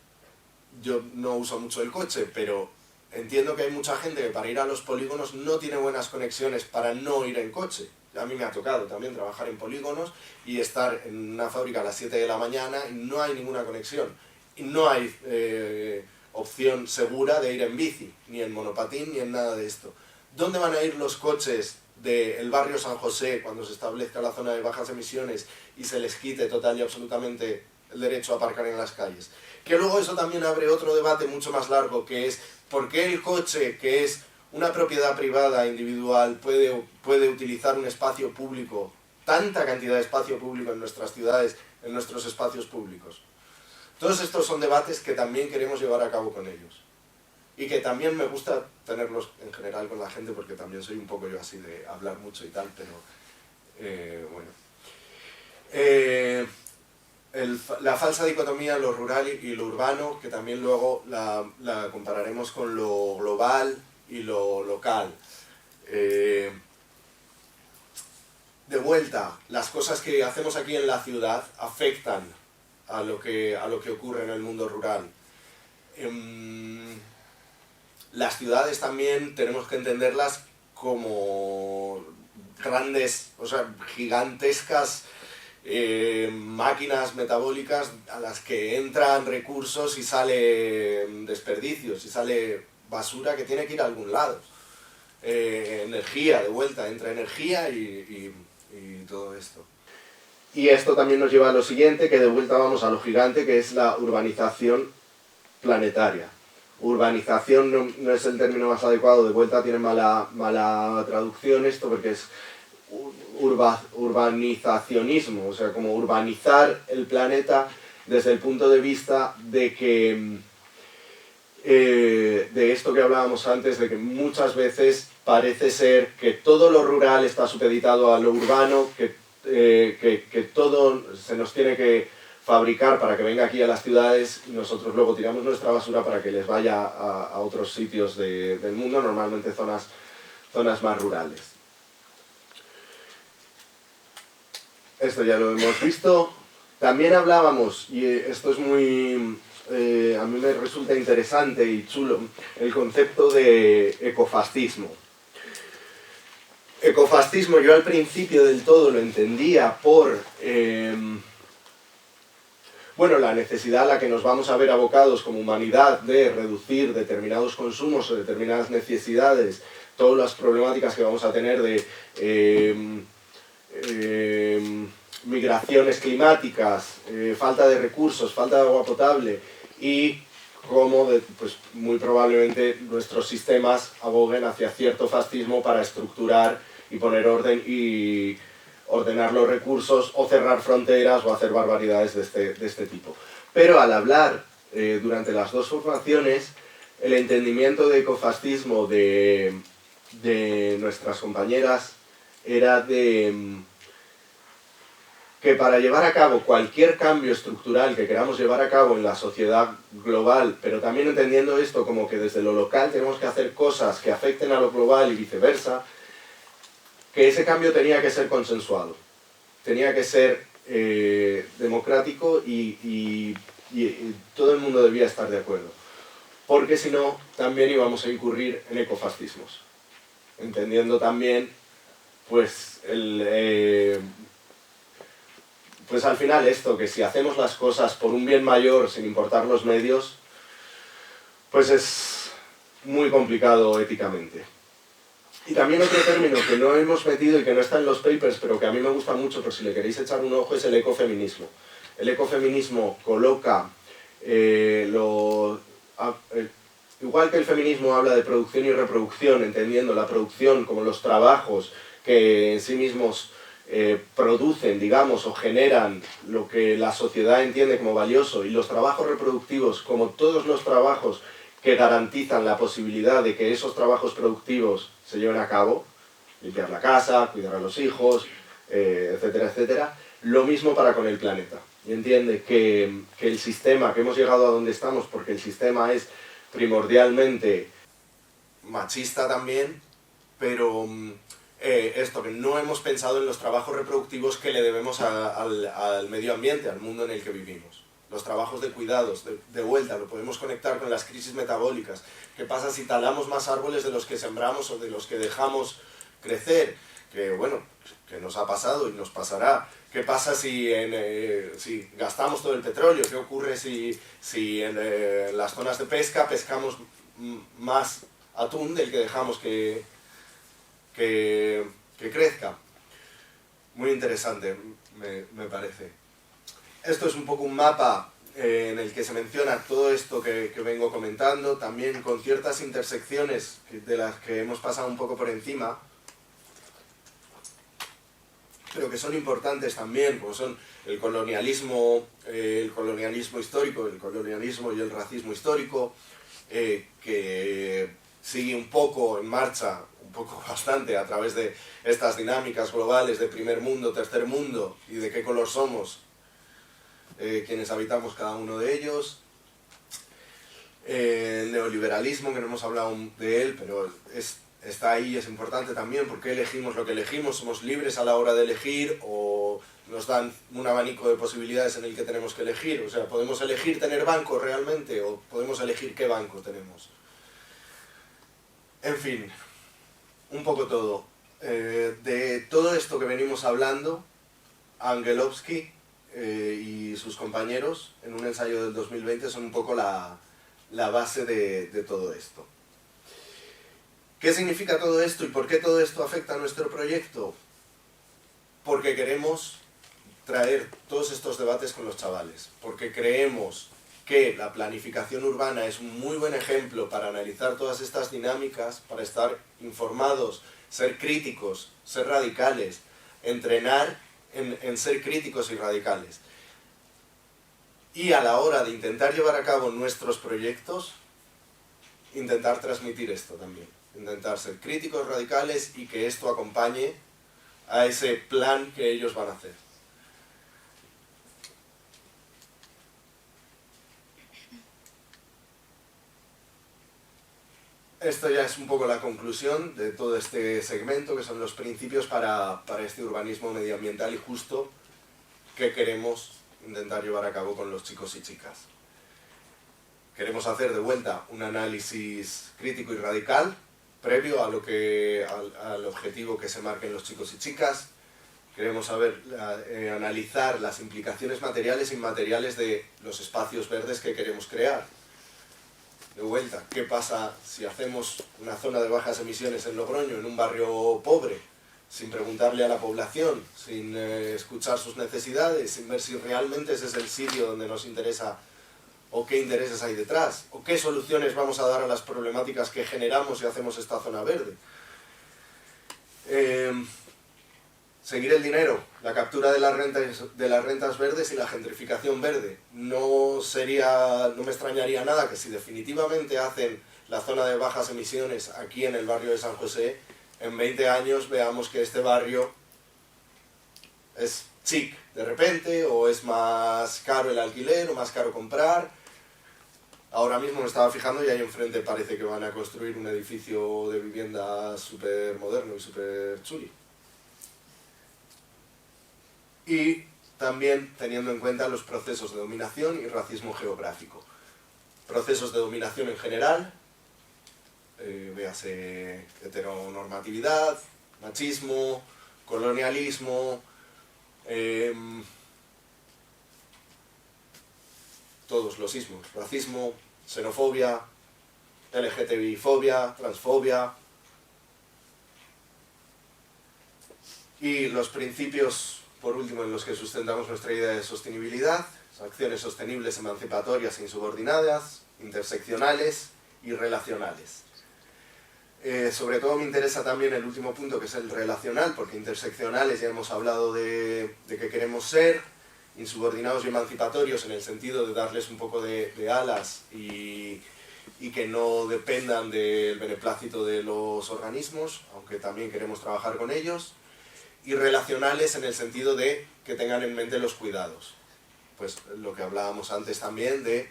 Yo no uso mucho el coche, pero entiendo que hay mucha gente que para ir a los polígonos no tiene buenas conexiones para no ir en coche. A mí me ha tocado también trabajar en polígonos y estar en una fábrica a las 7 de la mañana y no hay ninguna conexión. Y no hay opción segura de ir en bici, ni en monopatín, ni en nada de esto. ¿Dónde van a ir los coches del barrio San José cuando se establezca la zona de bajas emisiones y se les quite total y absolutamente el derecho a aparcar en las calles? Que luego eso también abre otro debate mucho más largo, que es ¿por qué el coche, que es una propiedad privada individual, puede utilizar un espacio público, tanta cantidad de espacio público en nuestras ciudades, en nuestros espacios públicos? Todos estos son debates que también queremos llevar a cabo con ellos. y que también me gusta tenerlos en general con la gente, porque también soy un poco yo así de hablar mucho y tal, pero bueno. La falsa dicotomía, lo rural y lo urbano, que también luego la compararemos con lo global y lo local. De vuelta, las cosas que hacemos aquí en la ciudad afectan a lo que ocurre en el mundo rural. Las ciudades también tenemos que entenderlas como grandes, o sea, gigantescas máquinas metabólicas a las que entran recursos y sale desperdicios, y sale basura que tiene que ir a algún lado. Energía, de vuelta, entra energía y todo esto. Y esto también nos lleva a lo siguiente, que de vuelta vamos a lo gigante, que es la urbanización planetaria. Urbanización no es el término más adecuado, de vuelta tiene mala traducción esto, porque es urbanizacionismo, o sea, como urbanizar el planeta desde el punto de vista de que de esto que hablábamos antes, de que muchas veces parece ser que todo lo rural está supeditado a lo urbano, que todo se nos tiene que fabricar para que venga aquí a las ciudades, y nosotros luego tiramos nuestra basura para que les vaya a otros sitios del mundo, normalmente zonas más rurales. Esto ya lo hemos visto. También hablábamos, y esto es muy... a mí me resulta interesante y chulo, el concepto de ecofascismo. Ecofascismo yo al principio del todo lo entendía por bueno, la necesidad a la que nos vamos a ver abocados como humanidad de reducir determinados consumos o determinadas necesidades, todas las problemáticas que vamos a tener de migraciones climáticas, falta de recursos, falta de agua potable, y cómo pues, muy probablemente nuestros sistemas aboguen hacia cierto fascismo para estructurar y poner orden y ordenar los recursos, o cerrar fronteras, o hacer barbaridades de este tipo. Pero al hablar durante las dos formaciones, el entendimiento de ecofascismo de nuestras compañeras era de que para llevar a cabo cualquier cambio estructural que queramos llevar a cabo en la sociedad global, pero también entendiendo esto como que desde lo local tenemos que hacer cosas que afecten a lo global y viceversa, que ese cambio tenía que ser consensuado, tenía que ser democrático y todo el mundo debía estar de acuerdo, porque si no también íbamos a incurrir en ecofascismos, entendiendo también pues pues al final esto, que si hacemos las cosas por un bien mayor sin importar los medios, pues es muy complicado éticamente. Y también otro término que no hemos metido y que no está en los papers, pero que a mí me gusta mucho, por si le queréis echar un ojo, es el ecofeminismo. El ecofeminismo coloca, igual que el feminismo habla de producción y reproducción, entendiendo la producción como los trabajos que en sí mismos producen, digamos, o generan lo que la sociedad entiende como valioso, y los trabajos reproductivos como todos los trabajos que garantizan la posibilidad de que esos trabajos productivos se lleven a cabo, limpiar la casa, cuidar a los hijos, etcétera, etcétera. Lo mismo para con el planeta. Y entiende que el sistema, que hemos llegado a donde estamos porque el sistema es primordialmente machista también, pero esto, que no hemos pensado en los trabajos reproductivos que le debemos al medio ambiente, al mundo en el que vivimos. Los trabajos de cuidados, de vuelta, lo podemos conectar con las crisis metabólicas. ¿Qué pasa si talamos más árboles de los que sembramos o de los que dejamos crecer? Que bueno, que nos ha pasado y nos pasará. ¿Qué pasa si gastamos todo el petróleo? ¿Qué ocurre si en las zonas de pesca pescamos más atún del que dejamos que crezca? Muy interesante, me parece. Esto es un poco un mapa en el que se menciona todo esto que vengo comentando, también con ciertas intersecciones de las que hemos pasado un poco por encima, pero que son importantes también, como son el colonialismo histórico, el colonialismo y el racismo histórico, que sigue un poco en marcha, un poco bastante, a través de estas dinámicas globales de primer mundo, tercer mundo, y de qué color somos quienes habitamos cada uno de ellos. El neoliberalismo, que no hemos hablado de él, pero está ahí, es importante también, porque elegimos lo que elegimos, somos libres a la hora de elegir, o nos dan un abanico de posibilidades en el que tenemos que elegir. O sea, podemos elegir tener banco realmente, o podemos elegir qué banco tenemos. En fin, un poco todo. De todo esto que venimos hablando, Angelovsky y sus compañeros, en un ensayo del 2020, son un poco la base de todo esto. ¿Qué significa todo esto y por qué todo esto afecta a nuestro proyecto? Porque queremos traer todos estos debates con los chavales, porque creemos que la planificación urbana es un muy buen ejemplo para analizar todas estas dinámicas, para estar informados, ser críticos, ser radicales, entrenar en ser críticos y radicales. Y a la hora de intentar llevar a cabo nuestros proyectos, intentar transmitir esto también. Intentar ser críticos, radicales, y que esto acompañe a ese plan que ellos van a hacer. Esto ya es un poco la conclusión de todo este segmento, que son los principios para este urbanismo medioambiental y justo que queremos intentar llevar a cabo con los chicos y chicas. Queremos hacer de vuelta un análisis crítico y radical, previo a al objetivo que se marquen los chicos y chicas. Queremos analizar las implicaciones materiales e inmateriales de los espacios verdes que queremos crear. De vuelta, ¿qué pasa si hacemos una zona de bajas emisiones en Logroño, en un barrio pobre, sin preguntarle a la población, sin escuchar sus necesidades, sin ver si realmente ese es el sitio donde nos interesa, o qué intereses hay detrás, o qué soluciones vamos a dar a las problemáticas que generamos si hacemos esta zona verde? Seguir el dinero, la captura de las rentas verdes y la gentrificación verde. No me extrañaría nada que si definitivamente hacen la zona de bajas emisiones aquí en el barrio de San José, en 20 años veamos que este barrio es chic de repente, o es más caro el alquiler, o más caro comprar. Ahora mismo me estaba fijando y ahí enfrente parece que van a construir un edificio de vivienda súper moderno y súper chuli. Y también teniendo en cuenta los procesos de dominación y racismo geográfico. Procesos de dominación en general, véase heteronormatividad, machismo, colonialismo, todos los ismos, racismo, xenofobia, LGTBI-fobia, transfobia, y los principios, por último, en los que sustentamos nuestra idea de sostenibilidad: acciones sostenibles, emancipatorias e insubordinadas, interseccionales y relacionales. Sobre todo me interesa también el último punto, que es el relacional, porque interseccionales ya hemos hablado de que queremos ser, insubordinados y emancipatorios en el sentido de darles un poco de alas y que no dependan del beneplácito de los organismos, aunque también queremos trabajar con ellos. Y relacionales en el sentido de que tengan en mente los cuidados. Pues lo que hablábamos antes también de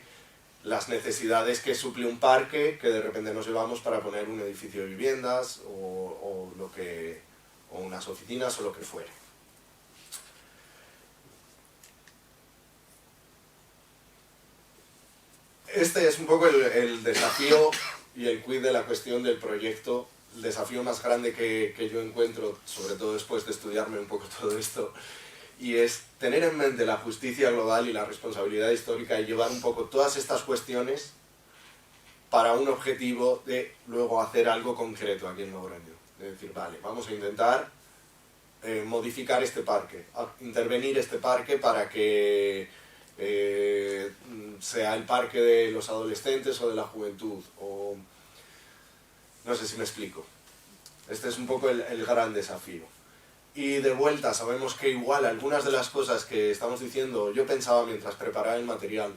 las necesidades que suple un parque que de repente nos llevamos para poner un edificio de viviendas o unas oficinas o lo que fuere. Este es un poco el desafío y el quid de la cuestión del proyecto. El desafío más grande que yo encuentro, sobre todo después de estudiarme un poco todo esto, y es tener en mente la justicia global y la responsabilidad histórica y llevar un poco todas estas cuestiones para un objetivo de luego hacer algo concreto aquí en Logroño. De decir, vale, vamos a intentar modificar este parque, intervenir este parque para que sea el parque de los adolescentes o de la juventud, o no sé si me explico. Este es un poco el gran desafío. Y de vuelta, sabemos que igual algunas de las cosas que estamos diciendo, yo pensaba mientras preparaba el material,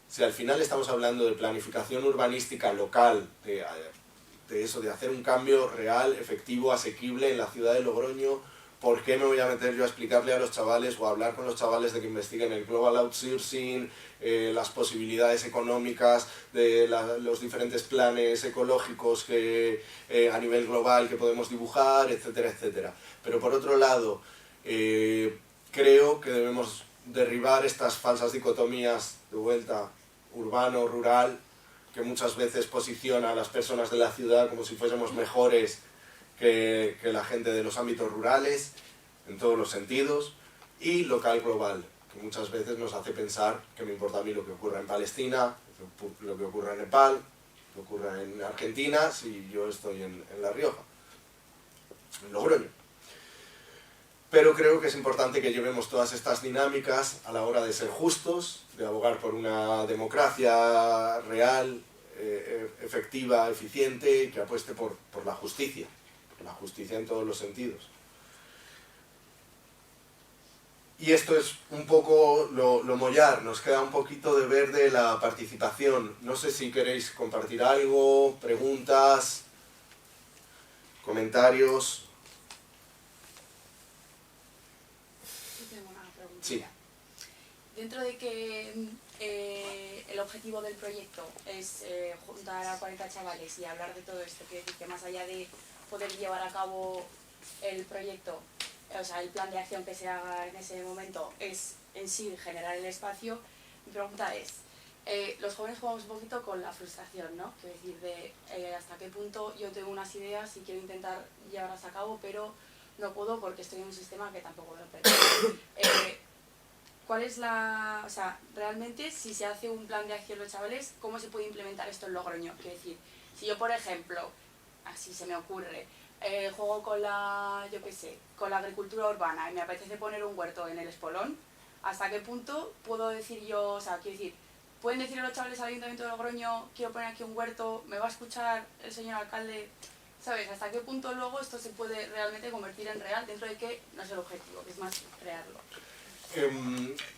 si al final estamos hablando de planificación urbanística local, de eso, de hacer un cambio real, efectivo, asequible en la ciudad de Logroño, ¿por qué me voy a meter yo a explicarle a los chavales o a hablar con los chavales de que investiguen el global outsourcing, las posibilidades económicas de los diferentes planes ecológicos que, a nivel global que podemos dibujar, etcétera, etcétera? Pero por otro lado, creo que debemos derribar estas falsas dicotomías de vuelta urbano-rural, que muchas veces posiciona a las personas de la ciudad como si fuésemos mejores que la gente de los ámbitos rurales, en todos los sentidos, y local-global, que muchas veces nos hace pensar que me importa a mí lo que ocurra en Palestina, lo que ocurra en Nepal, lo que ocurra en Argentina, si yo estoy en La Rioja, en Logroño. Pero creo que es importante que llevemos todas estas dinámicas a la hora de ser justos, de abogar por una democracia real, efectiva, eficiente, y que apueste por la justicia en todos los sentidos. Y esto es un poco lo mollar, nos queda un poquito de ver de la participación. No sé si queréis compartir algo, preguntas, comentarios. Yo tengo una pregunta. Sí. Dentro de que el objetivo del proyecto es juntar a 40 chavales y hablar de todo esto, quiero decir que más allá de poder llevar a cabo el proyecto, o sea, el plan de acción que se haga en ese momento es en sí generar el espacio, mi pregunta es, los jóvenes jugamos un poquito con la frustración, ¿no? Quiero decir, de hasta qué punto yo tengo unas ideas y quiero intentar llevarlas a cabo, pero no puedo porque estoy en un sistema que tampoco me lo permite. ¿Cuál es la...? O sea, realmente, si se hace un plan de acción los chavales, ¿cómo se puede implementar esto en Logroño? Quiero decir, si yo, por ejemplo, así se me ocurre, juego con la, yo qué sé, con la agricultura urbana y me apetece poner un huerto en el Espolón, ¿hasta qué punto puedo decir yo, o sea, quiero decir, pueden decir a los chavales al Ayuntamiento de Logroño, quiero poner aquí un huerto, me va a escuchar el señor alcalde? ¿Sabes? ¿Hasta qué punto luego esto se puede realmente convertir en real dentro de que no es el objetivo, que es más crearlo?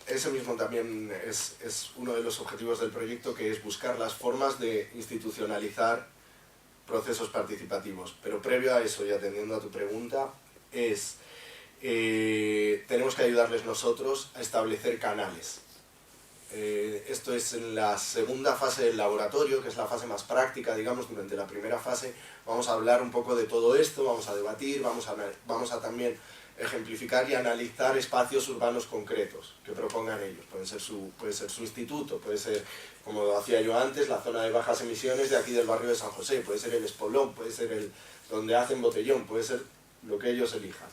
Ese mismo también es uno de los objetivos del proyecto, que es buscar las formas de institucionalizar procesos participativos. Pero previo a eso, y atendiendo a tu pregunta, tenemos que ayudarles nosotros a establecer canales. Esto es en la segunda fase del laboratorio, que es la fase más práctica, digamos. Durante la primera fase vamos a hablar un poco de todo esto, vamos a debatir, vamos a también ejemplificar y analizar espacios urbanos concretos que propongan ellos. Puede ser su instituto, puede ser, como hacía yo antes, la zona de bajas emisiones de aquí del barrio de San José, puede ser el Espolón, puede ser donde hacen Botellón, puede ser lo que ellos elijan.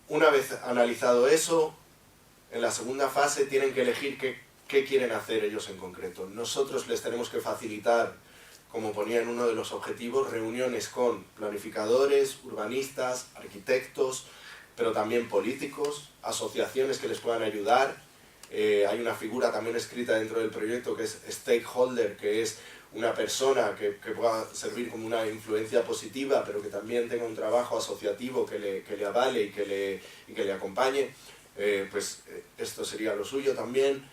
Una vez analizado eso, en la segunda fase tienen que elegir qué quieren hacer ellos en concreto. Nosotros les tenemos que facilitar, como ponía en uno de los objetivos, reuniones con planificadores, urbanistas, arquitectos, pero también políticos, asociaciones que les puedan ayudar. Hay una figura también escrita dentro del proyecto que es stakeholder, que es una persona que pueda servir como una influencia positiva, pero que también tenga un trabajo asociativo que le avale y que le acompañe. Esto sería lo suyo también.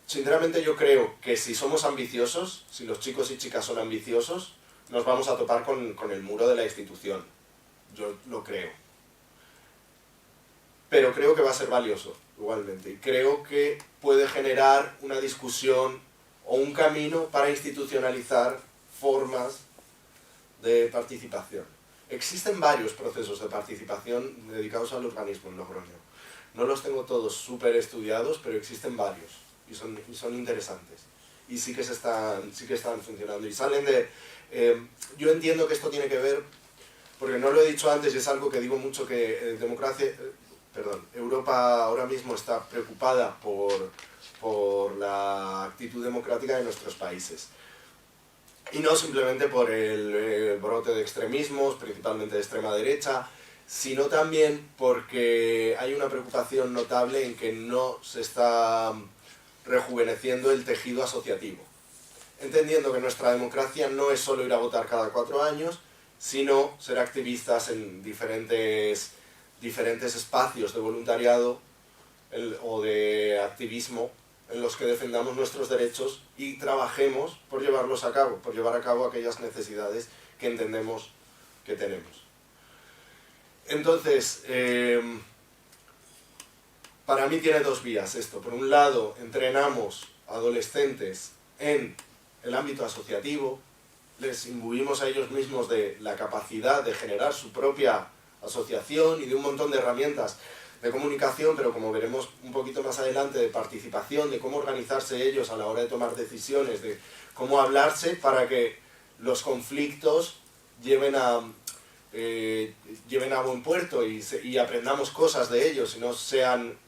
Sinceramente yo creo que si somos ambiciosos, si los chicos y chicas son ambiciosos, nos vamos a topar con el muro de la institución. Yo lo creo. Pero creo que va a ser valioso, igualmente. Y creo que puede generar una discusión o un camino para institucionalizar formas de participación. Existen varios procesos de participación dedicados al urbanismo en Logroño. No los tengo todos súper estudiados, pero existen varios. Y son interesantes. Y sí que están funcionando. Y salen de... yo entiendo que esto tiene que ver, porque no lo he dicho antes y es algo que digo mucho, que Europa ahora mismo está preocupada por la actitud democrática de nuestros países. Y no simplemente por el brote de extremismos, principalmente de extrema derecha, sino también porque hay una preocupación notable en que no se está rejuveneciendo el tejido asociativo, entendiendo que nuestra democracia no es solo ir a votar cada 4 años, sino ser activistas en diferentes espacios de voluntariado o de activismo en los que defendamos nuestros derechos y trabajemos por llevarlos a cabo, por llevar a cabo aquellas necesidades que entendemos que tenemos. Entonces, para mí tiene dos vías esto. Por un lado, entrenamos a adolescentes en el ámbito asociativo, les imbuimos a ellos mismos de la capacidad de generar su propia asociación y de un montón de herramientas de comunicación, pero como veremos un poquito más adelante, de participación, de cómo organizarse ellos a la hora de tomar decisiones, de cómo hablarse para que los conflictos lleven a buen puerto y aprendamos cosas de ellos y no sean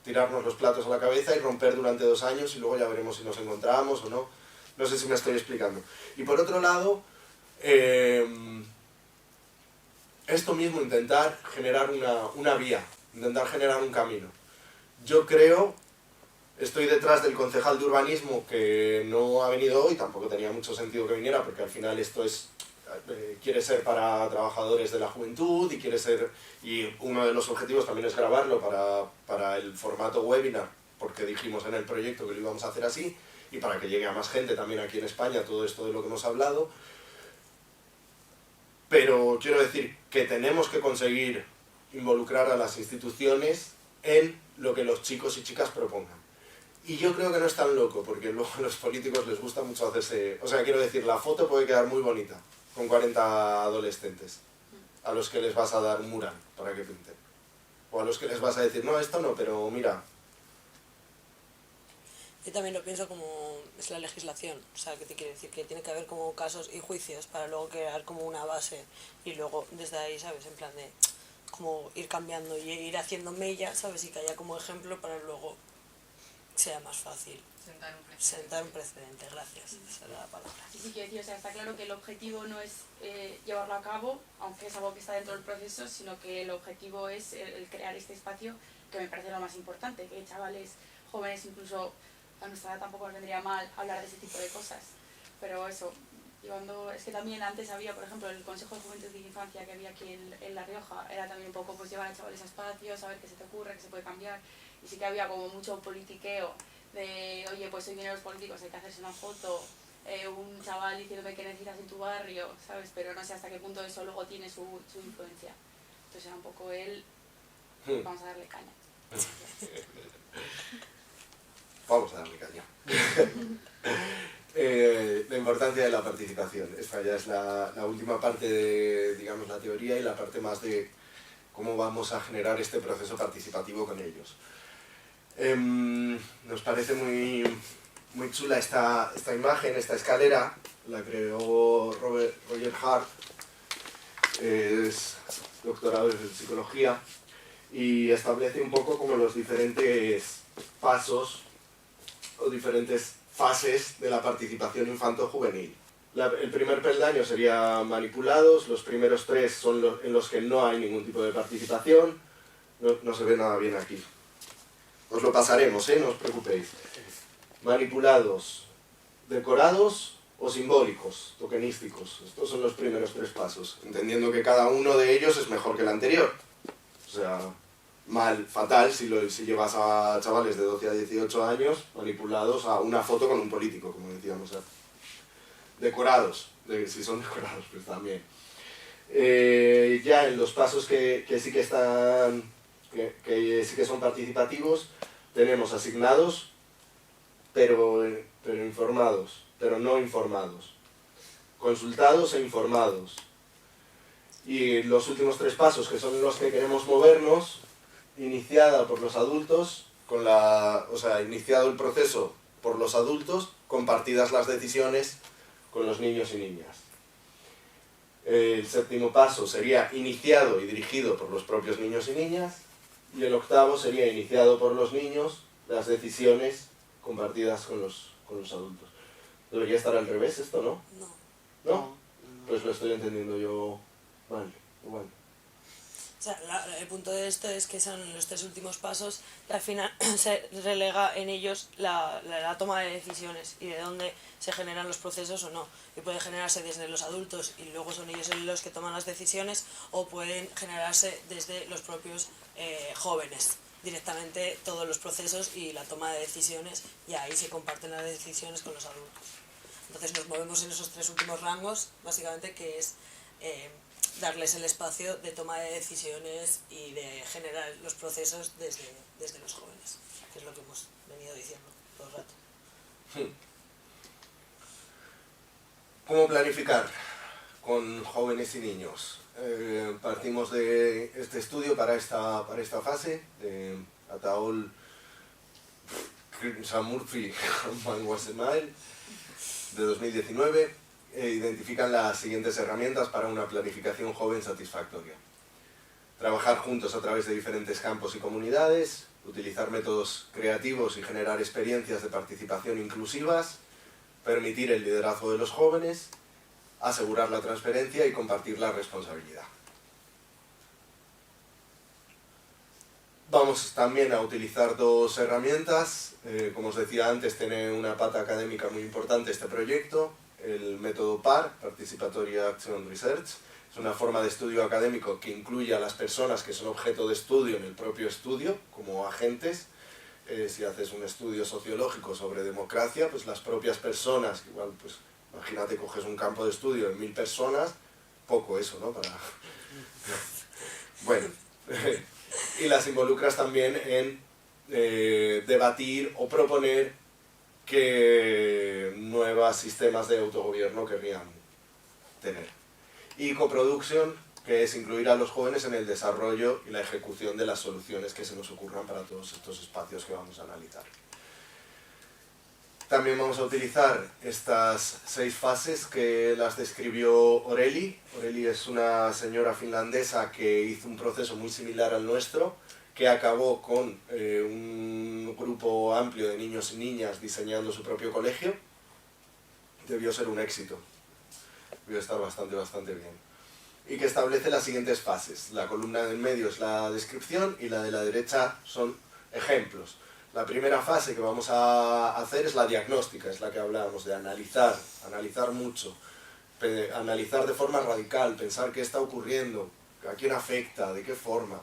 tirarnos los platos a la cabeza y romper durante 2 años y luego ya veremos si nos encontramos o no. No sé si me estoy explicando. Y por otro lado, esto mismo, intentar generar una vía, intentar generar un camino. Yo creo, estoy detrás del concejal de urbanismo que no ha venido hoy, tampoco tenía mucho sentido que viniera porque al final esto quiere ser para trabajadores de la juventud y uno de los objetivos también es grabarlo para el formato webinar, porque dijimos en el proyecto que lo íbamos a hacer así, y para que llegue a más gente también aquí en España todo esto de lo que hemos hablado. Pero quiero decir que tenemos que conseguir involucrar a las instituciones en lo que los chicos y chicas propongan. Y yo creo que no es tan loco, porque luego a los políticos les gusta mucho hacerse... O sea, quiero decir, la foto puede quedar muy bonita con 40 adolescentes a los que les vas a dar un mural para que pinten. O a los que les vas a decir, no, esto no, pero mira... Yo también lo pienso como es la legislación, o sea, que te quiere decir que tiene que haber como casos y juicios para luego crear como una base y luego desde ahí, ¿sabes? En plan de como ir cambiando y ir haciendo mella, ¿sabes? Y que haya como ejemplo para luego sea más fácil. Sentar un precedente, gracias, esa era la palabra. Sí, quiero decir, o sea, está claro que el objetivo no es llevarlo a cabo, aunque es algo que está dentro del proceso, sino que el objetivo es el crear este espacio, que me parece lo más importante, que chavales jóvenes, incluso a nuestra edad tampoco nos vendría mal hablar de ese tipo de cosas, pero eso, es que también antes había, por ejemplo, el Consejo de Juventud y Infancia que había aquí en La Rioja, era también un poco pues llevar a chavales a espacios, saber qué se te ocurre, qué se puede cambiar, y sí que había como mucho politiqueo de, oye, pues hoy vienen los políticos, hay que hacerse una foto, un chaval diciéndome qué necesitas en tu barrio, ¿sabes? Pero no sé hasta qué punto eso luego tiene su influencia. Entonces era un poco vamos a darle caña. Vamos a darle caña. La importancia de la participación. Esta ya es la última parte de, digamos, la teoría y la parte más de cómo vamos a generar este proceso participativo con ellos. Nos parece muy chula esta imagen, esta escalera. La creó Roger Hart, es doctorado en psicología, y establece un poco como los diferentes pasos o diferentes fases de la participación infanto-juvenil. El primer peldaño sería manipulados, los primeros 3 son en los que no hay ningún tipo de participación, no se ve nada bien aquí. Os lo pasaremos, no os preocupéis. Manipulados, decorados o simbólicos, tokenísticos. Estos son los primeros 3 pasos, entendiendo que cada uno de ellos es mejor que el anterior. O sea, mal, fatal, si llevas a chavales de 12 a 18 años manipulados a una foto con un político, como decíamos antes. Decorados, si son decorados, pues también. Ya en los pasos que sí que están, que sí que son participativos, tenemos asignados, pero informados, pero no informados. Consultados e informados. Y los últimos 3 pasos, que son los que queremos movernos, iniciada por los adultos, iniciado el proceso por los adultos, compartidas las decisiones con los niños y niñas. El 7º paso sería iniciado y dirigido por los propios niños y niñas, y el 8º sería iniciado por los niños, las decisiones compartidas con los adultos. Debería estar al revés esto, ¿no? No. ¿No? Pues lo estoy entendiendo yo mal, igual. O sea, el punto de esto es que son los 3 últimos pasos y al final se relega en ellos la toma de decisiones y de dónde se generan los procesos o no. Y puede generarse desde los adultos y luego son ellos los que toman las decisiones, o pueden generarse desde los propios jóvenes. directamente todos los procesos y la toma de decisiones, y ahí se comparten las decisiones con los adultos. Entonces nos movemos en esos 3 últimos rangos, básicamente, que es darles el espacio de toma de decisiones y de generar los procesos desde los jóvenes, que es lo que hemos venido diciendo todo el rato. ¿Cómo planificar con jóvenes y niños? Partimos de este estudio para esta fase de Ataol Samurfi Manguasemael de 2019. Identifican las siguientes herramientas para una planificación joven satisfactoria. Trabajar juntos a través de diferentes campos y comunidades, utilizar métodos creativos y generar experiencias de participación inclusivas, permitir el liderazgo de los jóvenes, asegurar la transparencia y compartir la responsabilidad. Vamos también a utilizar 2 herramientas. Como os decía antes, tiene una pata académica muy importante este proyecto. El método PAR, Participatory Action Research, es una forma de estudio académico que incluye a las personas que son objeto de estudio en el propio estudio, como agentes. Si haces un estudio sociológico sobre democracia, pues las propias personas, igual, pues imagínate, coges un campo de estudio de 1000 personas, poco eso, ¿no? Bueno, y las involucras también en debatir o proponer que nuevos sistemas de autogobierno querrían tener. Y coproducción, que es incluir a los jóvenes en el desarrollo y la ejecución de las soluciones que se nos ocurran para todos estos espacios que vamos a analizar. También vamos a utilizar estas 6 fases que las describió Oreli. Oreli es una señora finlandesa que hizo un proceso muy similar al nuestro, que acabó con un grupo amplio de niños y niñas diseñando su propio colegio. Debió ser un éxito. Debió estar bastante bien. Y que establece las siguientes fases. La columna del medio es la descripción y la de la derecha son ejemplos. La primera fase que vamos a hacer es la diagnóstica, es la que hablábamos de analizar mucho, analizar de forma radical, pensar qué está ocurriendo, a quién afecta, de qué forma.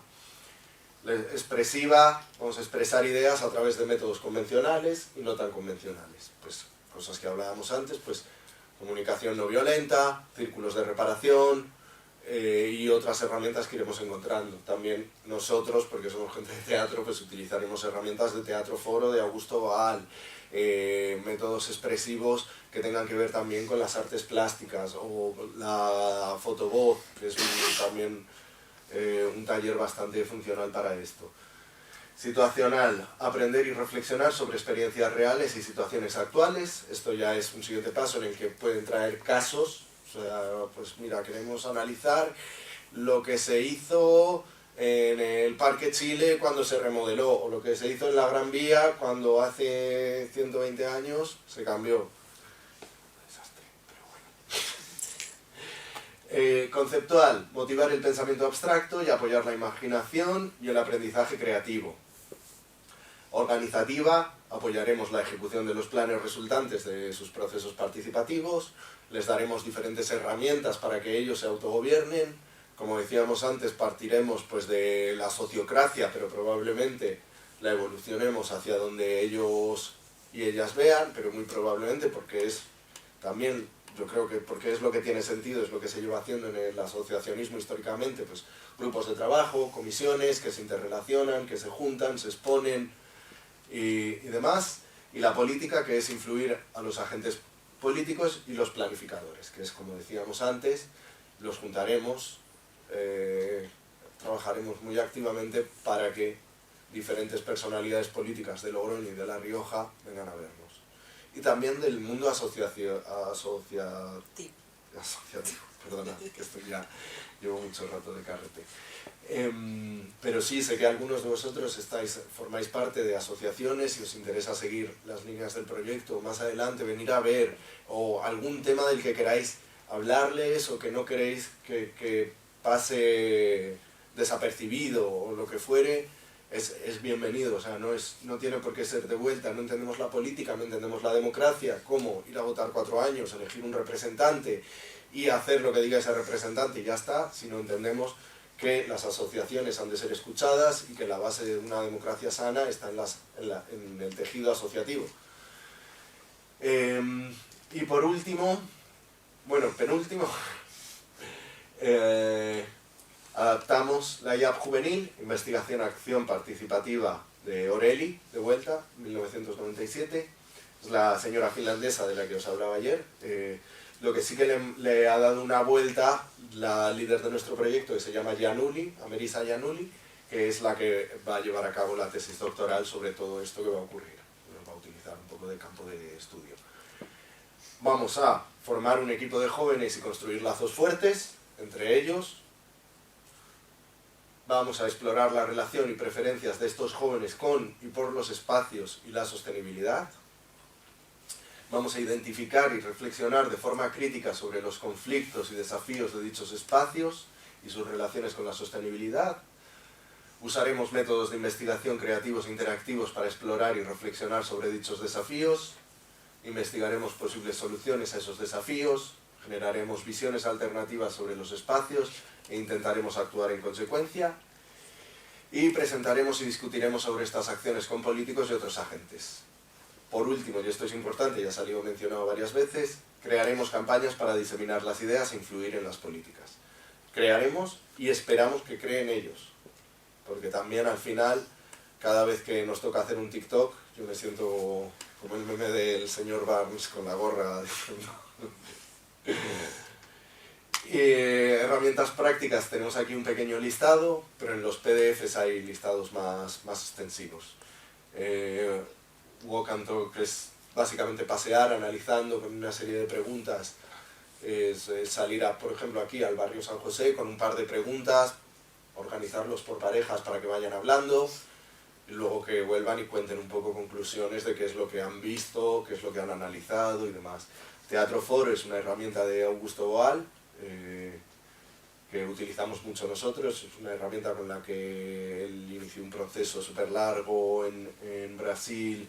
Expresiva, vamos a expresar ideas a través de métodos convencionales y no tan convencionales. Pues cosas que hablábamos antes, pues comunicación no violenta, círculos de reparación y otras herramientas que iremos encontrando. También nosotros, porque somos gente de teatro, pues utilizaremos herramientas de teatro foro de Augusto Boal, métodos expresivos que tengan que ver también con las artes plásticas o la fotovoz, que es también un taller bastante funcional para esto. Situacional, aprender y reflexionar sobre experiencias reales y situaciones actuales. Esto ya es un siguiente paso en el que pueden traer casos. O sea, pues mira, queremos analizar lo que se hizo en el Parque Chile cuando se remodeló, o lo que se hizo en la Gran Vía cuando hace 120 años se cambió. Conceptual, motivar el pensamiento abstracto y apoyar la imaginación y el aprendizaje creativo. Organizativa, apoyaremos la ejecución de los planes resultantes de sus procesos participativos, les daremos diferentes herramientas para que ellos se autogobiernen. Como decíamos antes, partiremos pues de la sociocracia, pero probablemente la evolucionemos hacia donde ellos y ellas vean, pero muy probablemente porque es también, yo creo que porque es lo que tiene sentido, es lo que se lleva haciendo en el asociacionismo históricamente, pues grupos de trabajo, comisiones que se interrelacionan, que se juntan, se exponen y demás. Y la política, que es influir a los agentes políticos y los planificadores, que es, como decíamos antes, los juntaremos, trabajaremos muy activamente para que diferentes personalidades políticas de Logroño y de La Rioja vengan a vernos. Y también del mundo asociativo, perdona, que esto ya llevo mucho rato de carrete. Pero sí, sé que algunos de vosotros formáis parte de asociaciones y os interesa seguir las líneas del proyecto, más adelante venir a ver, o algún tema del que queráis hablarles o que no queréis que pase desapercibido o lo que fuere, es bienvenido. O sea, no tiene por qué ser de vuelta. No entendemos la política, no entendemos la democracia, cómo ir a votar 4 años, elegir un representante y hacer lo que diga ese representante y ya está, si no entendemos que las asociaciones han de ser escuchadas y que la base de una democracia sana está en el tejido asociativo. Y por último, bueno, penúltimo, adaptamos la IAP juvenil, Investigación Acción Participativa de Oreli, de vuelta, 1997. Es la señora finlandesa de la que os hablaba ayer. Lo que sí que le ha dado una vuelta la líder de nuestro proyecto, que se llama Januli, Amerisa Januli, que es la que va a llevar a cabo la tesis doctoral sobre todo esto que va a ocurrir. Nos va a utilizar un poco de campo de estudio. Vamos a formar un equipo de jóvenes y construir lazos fuertes entre ellos. Vamos a explorar la relación y preferencias de estos jóvenes con y por los espacios y la sostenibilidad. Vamos a identificar y reflexionar de forma crítica sobre los conflictos y desafíos de dichos espacios y sus relaciones con la sostenibilidad. Usaremos métodos de investigación creativos e interactivos para explorar y reflexionar sobre dichos desafíos. Investigaremos posibles soluciones a esos desafíos. Generaremos visiones alternativas sobre los espacios e intentaremos actuar en consecuencia. Y presentaremos y discutiremos sobre estas acciones con políticos y otros agentes. Por último, y esto es importante, ya ha salido mencionado varias veces, crearemos campañas para diseminar las ideas e influir en las políticas. Crearemos y esperamos que creen ellos, porque también al final, cada vez que nos toca hacer un TikTok, yo me siento como el meme del señor Barnes con la gorra diciendo... herramientas prácticas, tenemos aquí un pequeño listado, pero en los PDFs hay listados más extensivos. Walk and Talk es básicamente pasear, analizando con una serie de preguntas. Es salir, por ejemplo, aquí al barrio San José con un par de preguntas, organizarlos por parejas para que vayan hablando, y luego que vuelvan y cuenten un poco conclusiones de qué es lo que han visto, qué es lo que han analizado y demás. Teatro Foro es una herramienta de Augusto Boal, que utilizamos mucho nosotros. Es una herramienta con la que él inició un proceso súper largo en Brasil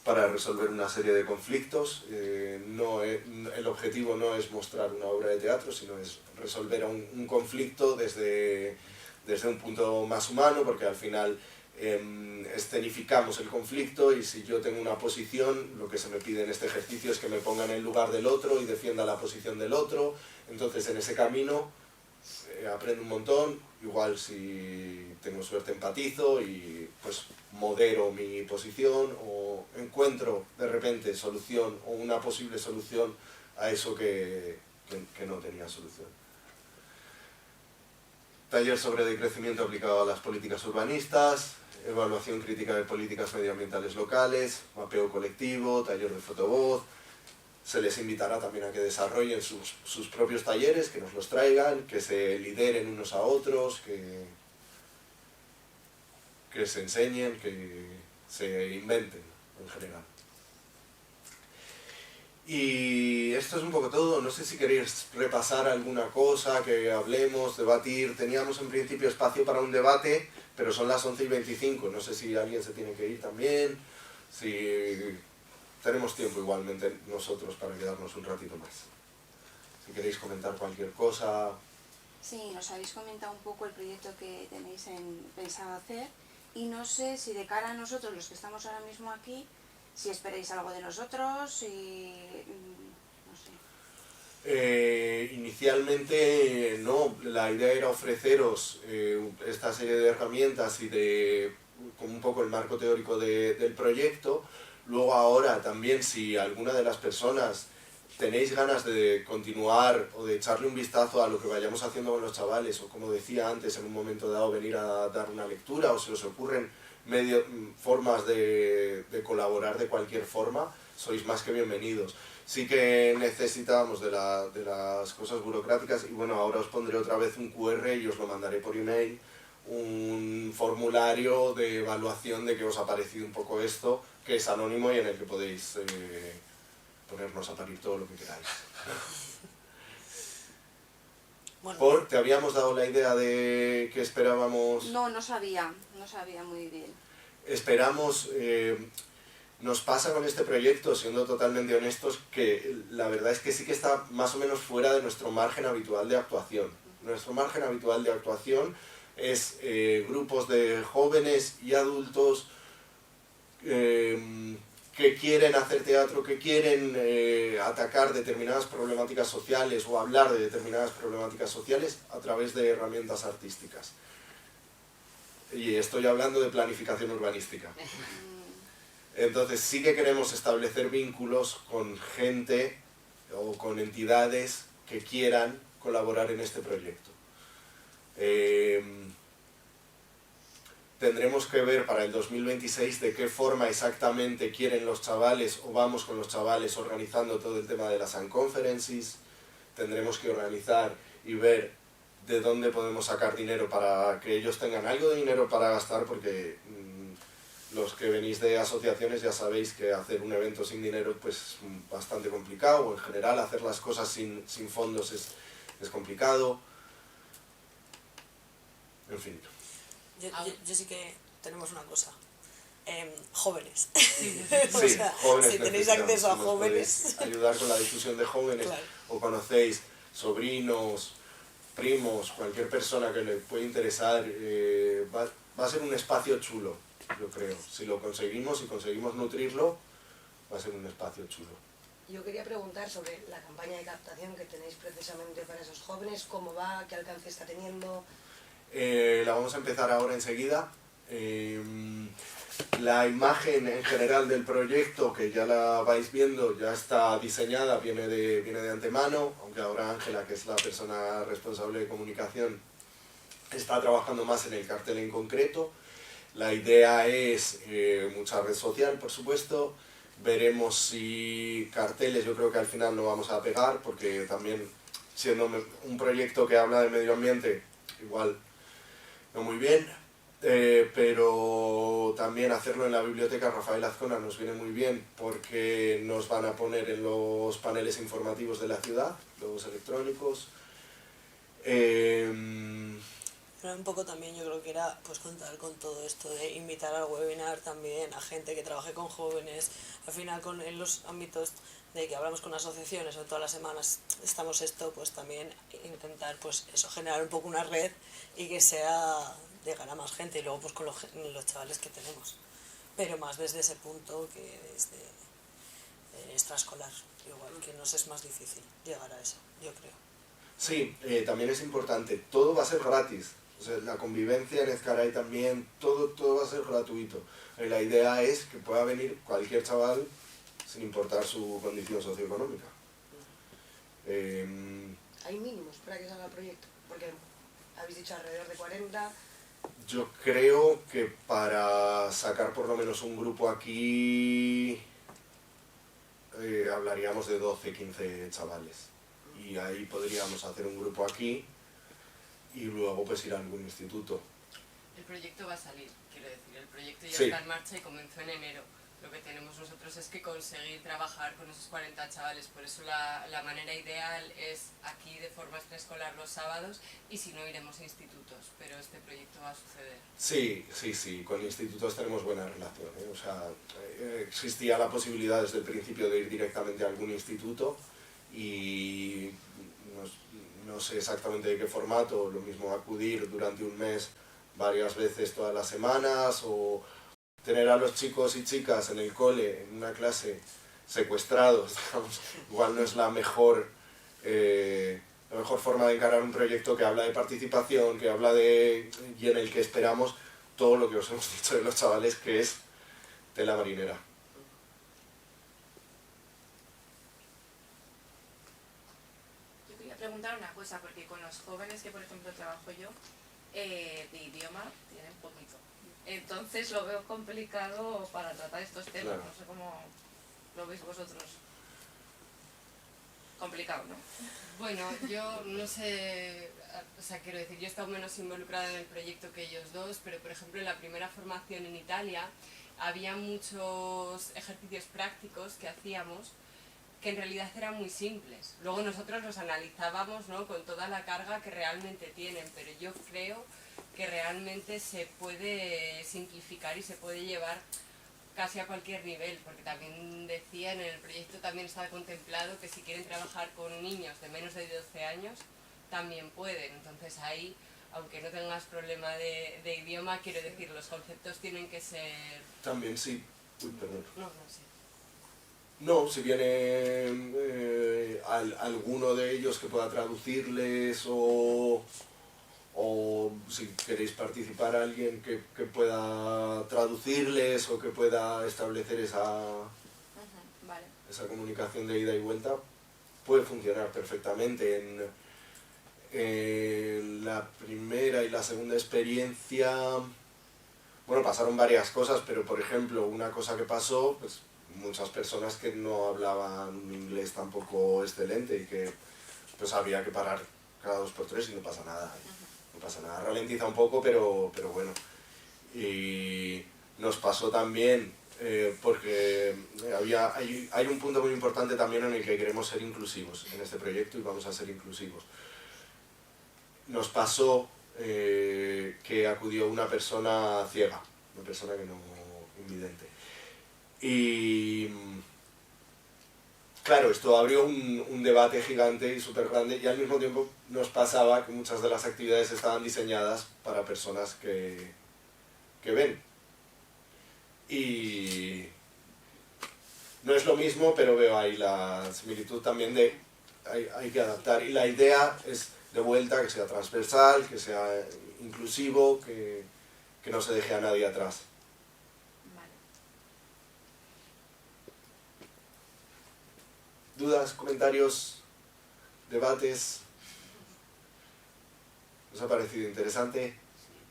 para resolver una serie de conflictos. El objetivo no es mostrar una obra de teatro, sino es resolver un conflicto desde un punto más humano, porque al final escenificamos el conflicto, y si yo tengo una posición, lo que se me pide en este ejercicio es que me ponga en el lugar del otro y defienda la posición del otro. Entonces en ese camino aprendo un montón. Igual si tengo suerte empatizo y pues modero mi posición o encuentro de repente solución o una posible solución a eso que no tenía solución. Taller sobre decrecimiento aplicado a las políticas urbanistas, evaluación crítica de políticas medioambientales locales, mapeo colectivo, taller de fotovoz. Se les invitará también a que desarrollen sus propios talleres, que nos los traigan, que se lideren unos a otros, que se enseñen, que se inventen en general. Y esto es un poco todo. No sé si queréis repasar alguna cosa, que hablemos, debatir. Teníamos en principio espacio para un debate, pero son las 11:25. No sé si alguien se tiene que ir también. Si tenemos tiempo igualmente nosotros para quedarnos un ratito más. Si queréis comentar cualquier cosa. Sí, nos habéis comentado un poco el proyecto que tenéis pensado hacer, y no sé si de cara a nosotros, los que estamos ahora mismo aquí, si esperáis algo de nosotros, y no sé. Inicialmente no, la idea era ofreceros esta serie de herramientas y de como un poco el marco teórico del proyecto. Luego ahora también, si alguna de las personas tenéis ganas de continuar o de echarle un vistazo a lo que vayamos haciendo con los chavales, o como decía antes, en un momento dado venir a dar una lectura, o se os ocurren formas de colaborar de cualquier forma, sois más que bienvenidos. Sí que necesitábamos de las cosas burocráticas, y bueno, ahora os pondré otra vez un QR y os lo mandaré por email, un formulario de evaluación de qué os ha parecido un poco esto, que es anónimo y en el que podéis ponernos a parir todo lo que queráis. Bueno. ¿Te habíamos dado la idea de que esperábamos? No sabía muy bien. Esperamos, nos pasa con este proyecto, siendo totalmente honestos, que la verdad es que sí que está más o menos fuera de nuestro margen habitual de actuación. Nuestro margen habitual de actuación es grupos de jóvenes y adultos que quieren hacer teatro, que quieren atacar determinadas problemáticas sociales o hablar de determinadas problemáticas sociales a través de herramientas artísticas. Y estoy hablando de planificación urbanística. Entonces sí que queremos establecer vínculos con gente o con entidades que quieran colaborar en este proyecto. Tendremos que ver para el 2026 de qué forma exactamente quieren los chavales o vamos con los chavales organizando todo el tema de las unconferences. Tendremos que organizar y ver de dónde podemos sacar dinero para que ellos tengan algo de dinero para gastar, porque los que venís de asociaciones ya sabéis que hacer un evento sin dinero pues es bastante complicado, o en general hacer las cosas sin fondos es complicado. En fin. Yo sí que tenemos una cosa. Jóvenes. Sí, O sea, jóvenes, si tenéis acceso a nos jóvenes. podéis ayudar con la difusión de jóvenes, Claro. o conocéis sobrinos, primos, cualquier persona que le pueda interesar, va a ser un espacio chulo, yo creo. Si lo conseguimos, nutrirlo, va a ser un espacio chulo. Yo quería preguntar sobre la campaña de captación que tenéis precisamente para esos jóvenes, cómo va, qué alcance está teniendo. La vamos a empezar ahora enseguida. La imagen en general del proyecto, que ya la vais viendo, ya está diseñada, viene de antemano, aunque ahora Ángela, que es la persona responsable de comunicación, está trabajando más en el cartel en concreto. La idea es mucha red social, por supuesto. Veremos si carteles, yo creo que al final no vamos a pegar, porque también siendo un proyecto que habla de medio ambiente, igual no muy bien, pero también hacerlo en la biblioteca Rafael Azcona nos viene muy bien, porque nos van a poner en los paneles informativos de la ciudad, los electrónicos. Pero un poco también yo creo que era pues contar con todo esto de invitar al webinar también a gente que trabaje con jóvenes, al final en los ámbitos de que hablamos con asociaciones o todas las semanas estamos esto, pues también intentar pues eso, generar un poco una red y que sea llegar a más gente, y luego pues con los chavales que tenemos, pero más desde ese punto que desde extraescolar, igual que nos es más difícil llegar a eso, yo creo. Sí, también es importante, todo va a ser gratis. O sea, la convivencia en Ezcaray también, todo va a ser gratuito. La idea es que pueda venir cualquier chaval sin importar su condición socioeconómica. ¿Hay mínimos para que salga el proyecto? Porque habéis dicho alrededor de 40. Yo creo que para sacar por lo menos un grupo aquí hablaríamos de 12, 15 chavales. Y ahí podríamos hacer un grupo aquí y luego pues ir a algún instituto. El proyecto va a salir, quiero decir, el proyecto ya Sí. está en marcha y comenzó en enero. Lo que tenemos nosotros es que conseguir trabajar con esos 40 chavales, por eso la manera ideal es aquí de forma extraescolar los sábados, y si no iremos a institutos, pero este proyecto va a suceder. Sí, con institutos tenemos buena relación, ¿eh? O sea, existía la posibilidad desde el principio de ir directamente a algún instituto y no sé exactamente de qué formato, lo mismo acudir durante un mes varias veces todas las semanas, o tener a los chicos y chicas en el cole, en una clase, secuestrados, digamos, igual no es la mejor forma de encarar un proyecto que habla de participación, que habla y en el que esperamos todo lo que os hemos dicho de los chavales, que es tela marinera. Yo quería preguntar una cosa, porque con los jóvenes que por ejemplo trabajo yo, de idioma tienen poquito. Entonces lo veo complicado para tratar estos temas, Claro. no sé cómo lo veis vosotros. Complicado, ¿no? Bueno, yo no sé, o sea, quiero decir, yo he estado menos involucrada en el proyecto que ellos dos, pero por ejemplo en la primera formación en Italia había muchos ejercicios prácticos que hacíamos que en realidad eran muy simples. Luego nosotros los analizábamos, ¿no?, con toda la carga que realmente tienen, pero yo creo que realmente se puede simplificar y se puede llevar casi a cualquier nivel, porque también decía, en el proyecto también estaba contemplado que si quieren trabajar con niños de menos de 12 años, también pueden. Entonces ahí, aunque no tengas problema de idioma, quiero decir, los conceptos tienen que ser... También sí. Uy, perdón. No sé. No, si viene alguno de ellos que pueda traducirles o si queréis participar alguien que pueda traducirles o que pueda establecer Vale. esa comunicación de ida y vuelta, puede funcionar perfectamente. En la primera y la segunda experiencia, bueno, pasaron varias cosas, pero por ejemplo, una cosa que pasó, pues muchas personas que no hablaban inglés tampoco excelente y que pues había que parar cada 2 por 3 y no pasa nada. No pasa nada, ralentiza un poco, pero bueno. Y nos pasó también, porque hay un punto muy importante también en el que queremos ser inclusivos en este proyecto y vamos a ser inclusivos. Nos pasó que acudió una persona ciega, una persona que no invidente. Y claro, esto abrió un debate gigante y súper grande, y al mismo tiempo nos pasaba que muchas de las actividades estaban diseñadas para personas que ven. Y no es lo mismo, pero veo ahí la similitud también de hay que adaptar. Y la idea es, de vuelta, que sea transversal, que sea inclusivo, que no se deje a nadie atrás. ¿Dudas, comentarios, debates? ¿Os ha parecido interesante?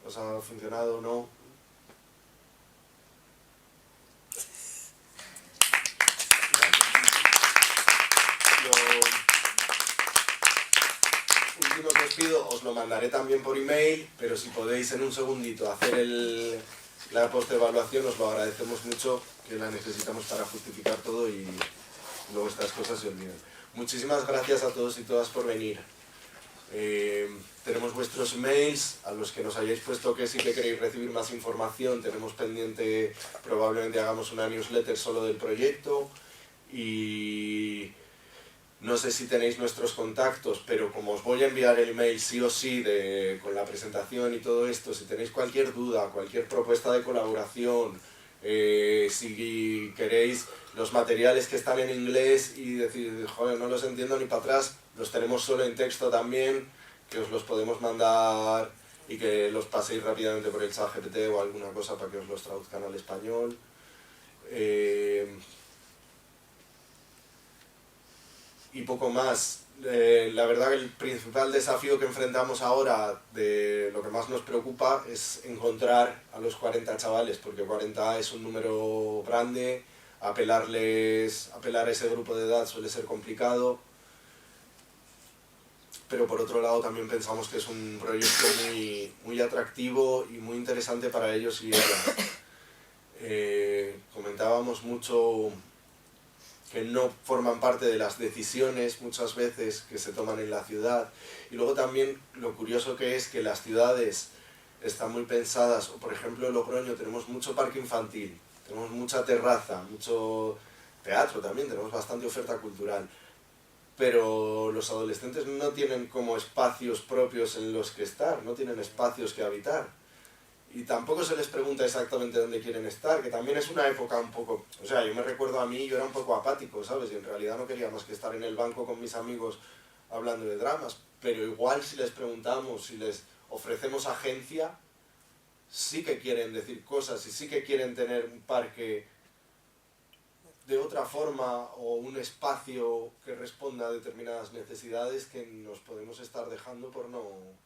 ¿Os ha funcionado o no? Lo último que os pido, os lo mandaré también por email, pero si podéis en un segundito hacer la postevaluación, os lo agradecemos mucho, que la necesitamos para justificar todo y luego estas cosas se olvidan. Muchísimas gracias a todos y todas por venir. Tenemos vuestros emails, a los que nos hayáis puesto que sí que queréis recibir más información, tenemos pendiente, probablemente hagamos una newsletter solo del proyecto, y no sé si tenéis nuestros contactos, pero como os voy a enviar el email sí o sí con la presentación y todo esto, si tenéis cualquier duda, cualquier propuesta de colaboración, si queréis los materiales que están en inglés y decir, joder, no los entiendo ni para atrás, los tenemos solo en texto también, que os los podemos mandar y que los paséis rápidamente por el ChatGPT o alguna cosa para que os los traduzcan al español. Y poco más. La verdad que el principal desafío que enfrentamos ahora, de lo que más nos preocupa, es encontrar a los 40 chavales, porque 40 es un número grande, apelar a ese grupo de edad suele ser complicado, pero por otro lado también pensamos que es un proyecto muy atractivo y muy interesante para ellos y ellas. Comentábamos mucho que no forman parte de las decisiones muchas veces que se toman en la ciudad, y luego también lo curioso que es que las ciudades están muy pensadas, o por ejemplo en Logroño tenemos mucho parque infantil, tenemos mucha terraza, mucho teatro también, tenemos bastante oferta cultural, pero los adolescentes no tienen como espacios propios en los que estar, no tienen espacios que habitar. Y tampoco se les pregunta exactamente dónde quieren estar, que también es una época un poco... O sea, yo me recuerdo a mí, yo era un poco apático, ¿sabes? Y en realidad no quería más que estar en el banco con mis amigos hablando de dramas. Pero igual si les preguntamos, si les ofrecemos agencia, sí que quieren decir cosas y sí que quieren tener un parque de otra forma o un espacio que responda a determinadas necesidades que nos podemos estar dejando por no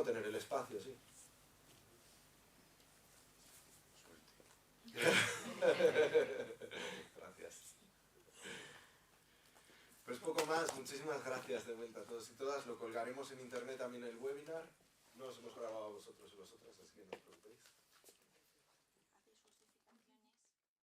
tener el espacio, sí. Gracias. Pues poco más, muchísimas gracias de vuelta a todos y todas. Lo colgaremos en internet también el webinar. No os hemos grabado a vosotros y vosotras, así que no.